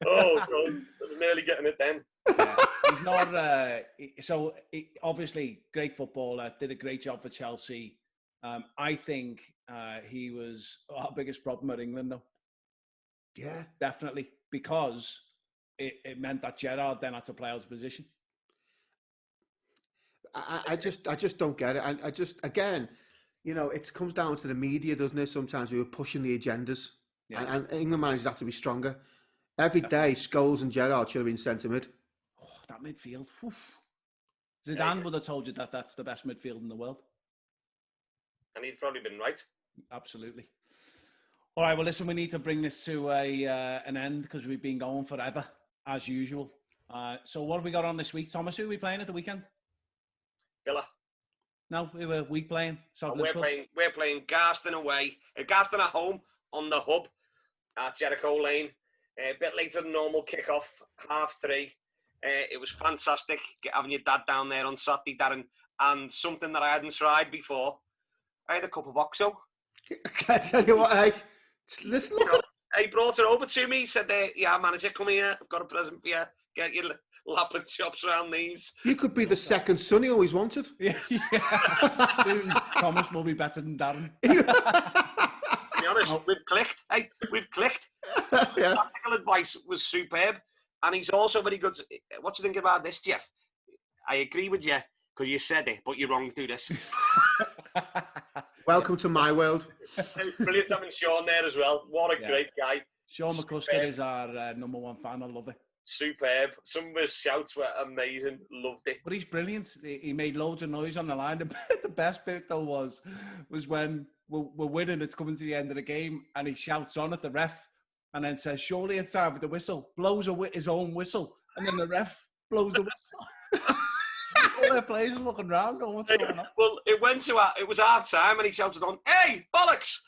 Oh, God. I was nearly getting it then. Yeah. He's not, obviously, great footballer, did a great job for Chelsea. I think he was our biggest problem at England, though. Yeah. Definitely, because it meant that Gerrard then had to play out of position. I just don't get it. I just, again, you know, it comes down to the media, doesn't it? Sometimes we were pushing the agendas. Yeah. And England managers have to be stronger. Every day, Scholes and Gerrard should have been centre mid. Oh, that midfield. Oof. Zidane would have told you that that's the best midfield in the world. And he'd probably been right. Absolutely. All right, well, listen, we need to bring this to an end because we've been going forever, as usual. So what have we got on this week, Thomas? Who are we playing at the weekend? Villa. No, we were week playing. We're playing Garston away. Garston at home on the hub at Jericho Lane. A bit later than normal kickoff, 3:30. It was fantastic having your dad down there on Saturday, Darren. And something that I hadn't tried before, I had a cup of Oxo. I tell you what, listen, look. He brought it over to me. He said, yeah, manager, come here. I've got a present for you. Get your lapping chops around these. You could be the second son he always wanted. Yeah. Thomas will be better than Darren. To be honest, we've clicked. Hey, we've clicked. Yeah. Practical advice was superb. And he's also very good. What do you think about this, Jeff? I agree with you because you said it, but you're wrong. Do this. Welcome to my world. Brilliant having Sean there as well. What a great guy. Sean McCusker is our #1 fan. I love it. Superb. Some of his shouts were amazing. Loved it. But he's brilliant. He made loads of noise on the line. The best bit though was when we're winning. It's coming to the end of the game, and he shouts on at the ref, and then says, "Surely it's time for the whistle." Blows his own whistle, and then the ref blows the whistle. All the players are looking around, going, "What's going on?" Well, it was half time, and he shouted on, "Hey, bollocks!"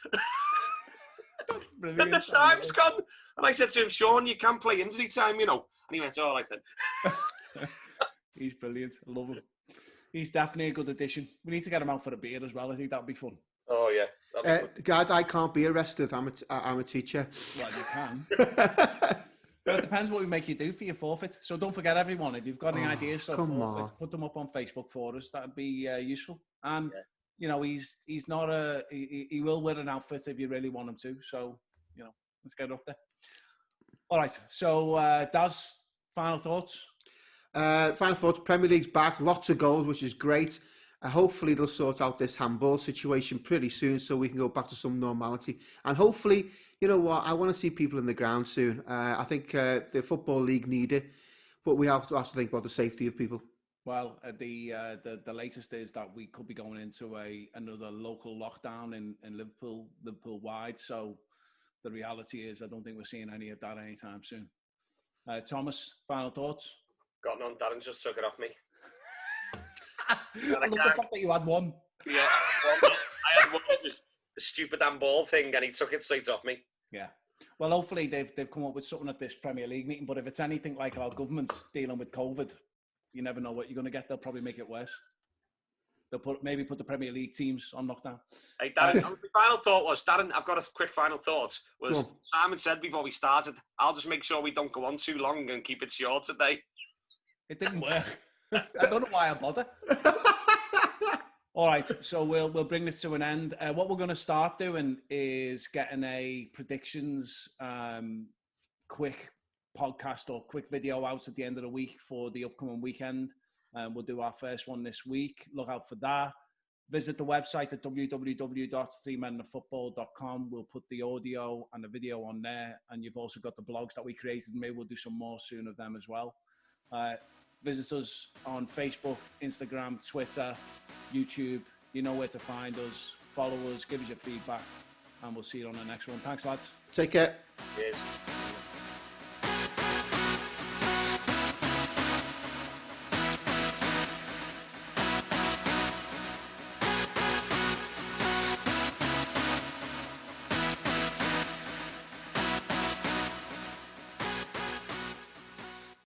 Then the time's gone. And I said to him, "Sean, you can't play injury time, you know." And he went, "All right then." He's brilliant. I love him. He's definitely a good addition. We need to get him out for a beer as well. I think that would be fun. Oh, yeah. Guys, I can't be arrested. I'm a teacher. Well, you can. But it depends what we make you do for your forfeit. So don't forget, everyone, if you've got any ideas for forfeits, put them up on Facebook for us. That'd be useful. And, you know, he's not he will win an outfit if you really want him to. So, you know, let's get it up there. All right. So, Daz, final thoughts? Final thoughts. Premier League's back. Lots of goals, which is great. Hopefully they'll sort out this handball situation pretty soon so we can go back to some normality. And hopefully, you know what, I want to see people in the ground soon. I think the Football League need it, but we have to also think about the safety of people. Well, the latest is that we could be going into another local lockdown in Liverpool wide. So the reality is I don't think we're seeing any of that anytime soon. Thomas, final thoughts? Got none. Darren just took it off me. I love the fact that you had one. Yeah, I had one. It was the stupid handball thing, and he took it straight off me. Yeah. Well, hopefully they've come up with something at this Premier League meeting. But if it's anything like our government's dealing with COVID, you never know what you're going to get. They'll probably make it worse. They'll maybe put the Premier League teams on lockdown. Hey, Darren, my final thought was, Darren, I've got a quick final thought. Simon said before we started, I'll just make sure we don't go on too long and keep it short today. It didn't work. I don't know why I bother. All right, so we'll bring this to an end. What we're going to start doing is getting a predictions quick podcast or quick video out at the end of the week for the upcoming weekend. We'll do our first one this week. Look out for that. Visit the website at www.threemeninfootball.com. We'll put the audio and the video on there, and you've also got the blogs that we created. Maybe we'll do some more soon of them as well. Visit us on Facebook, Instagram, Twitter, YouTube. You know where to find us. Follow us, give us your feedback, and we'll see you on the next one. Thanks, lads. Take care. Cheers.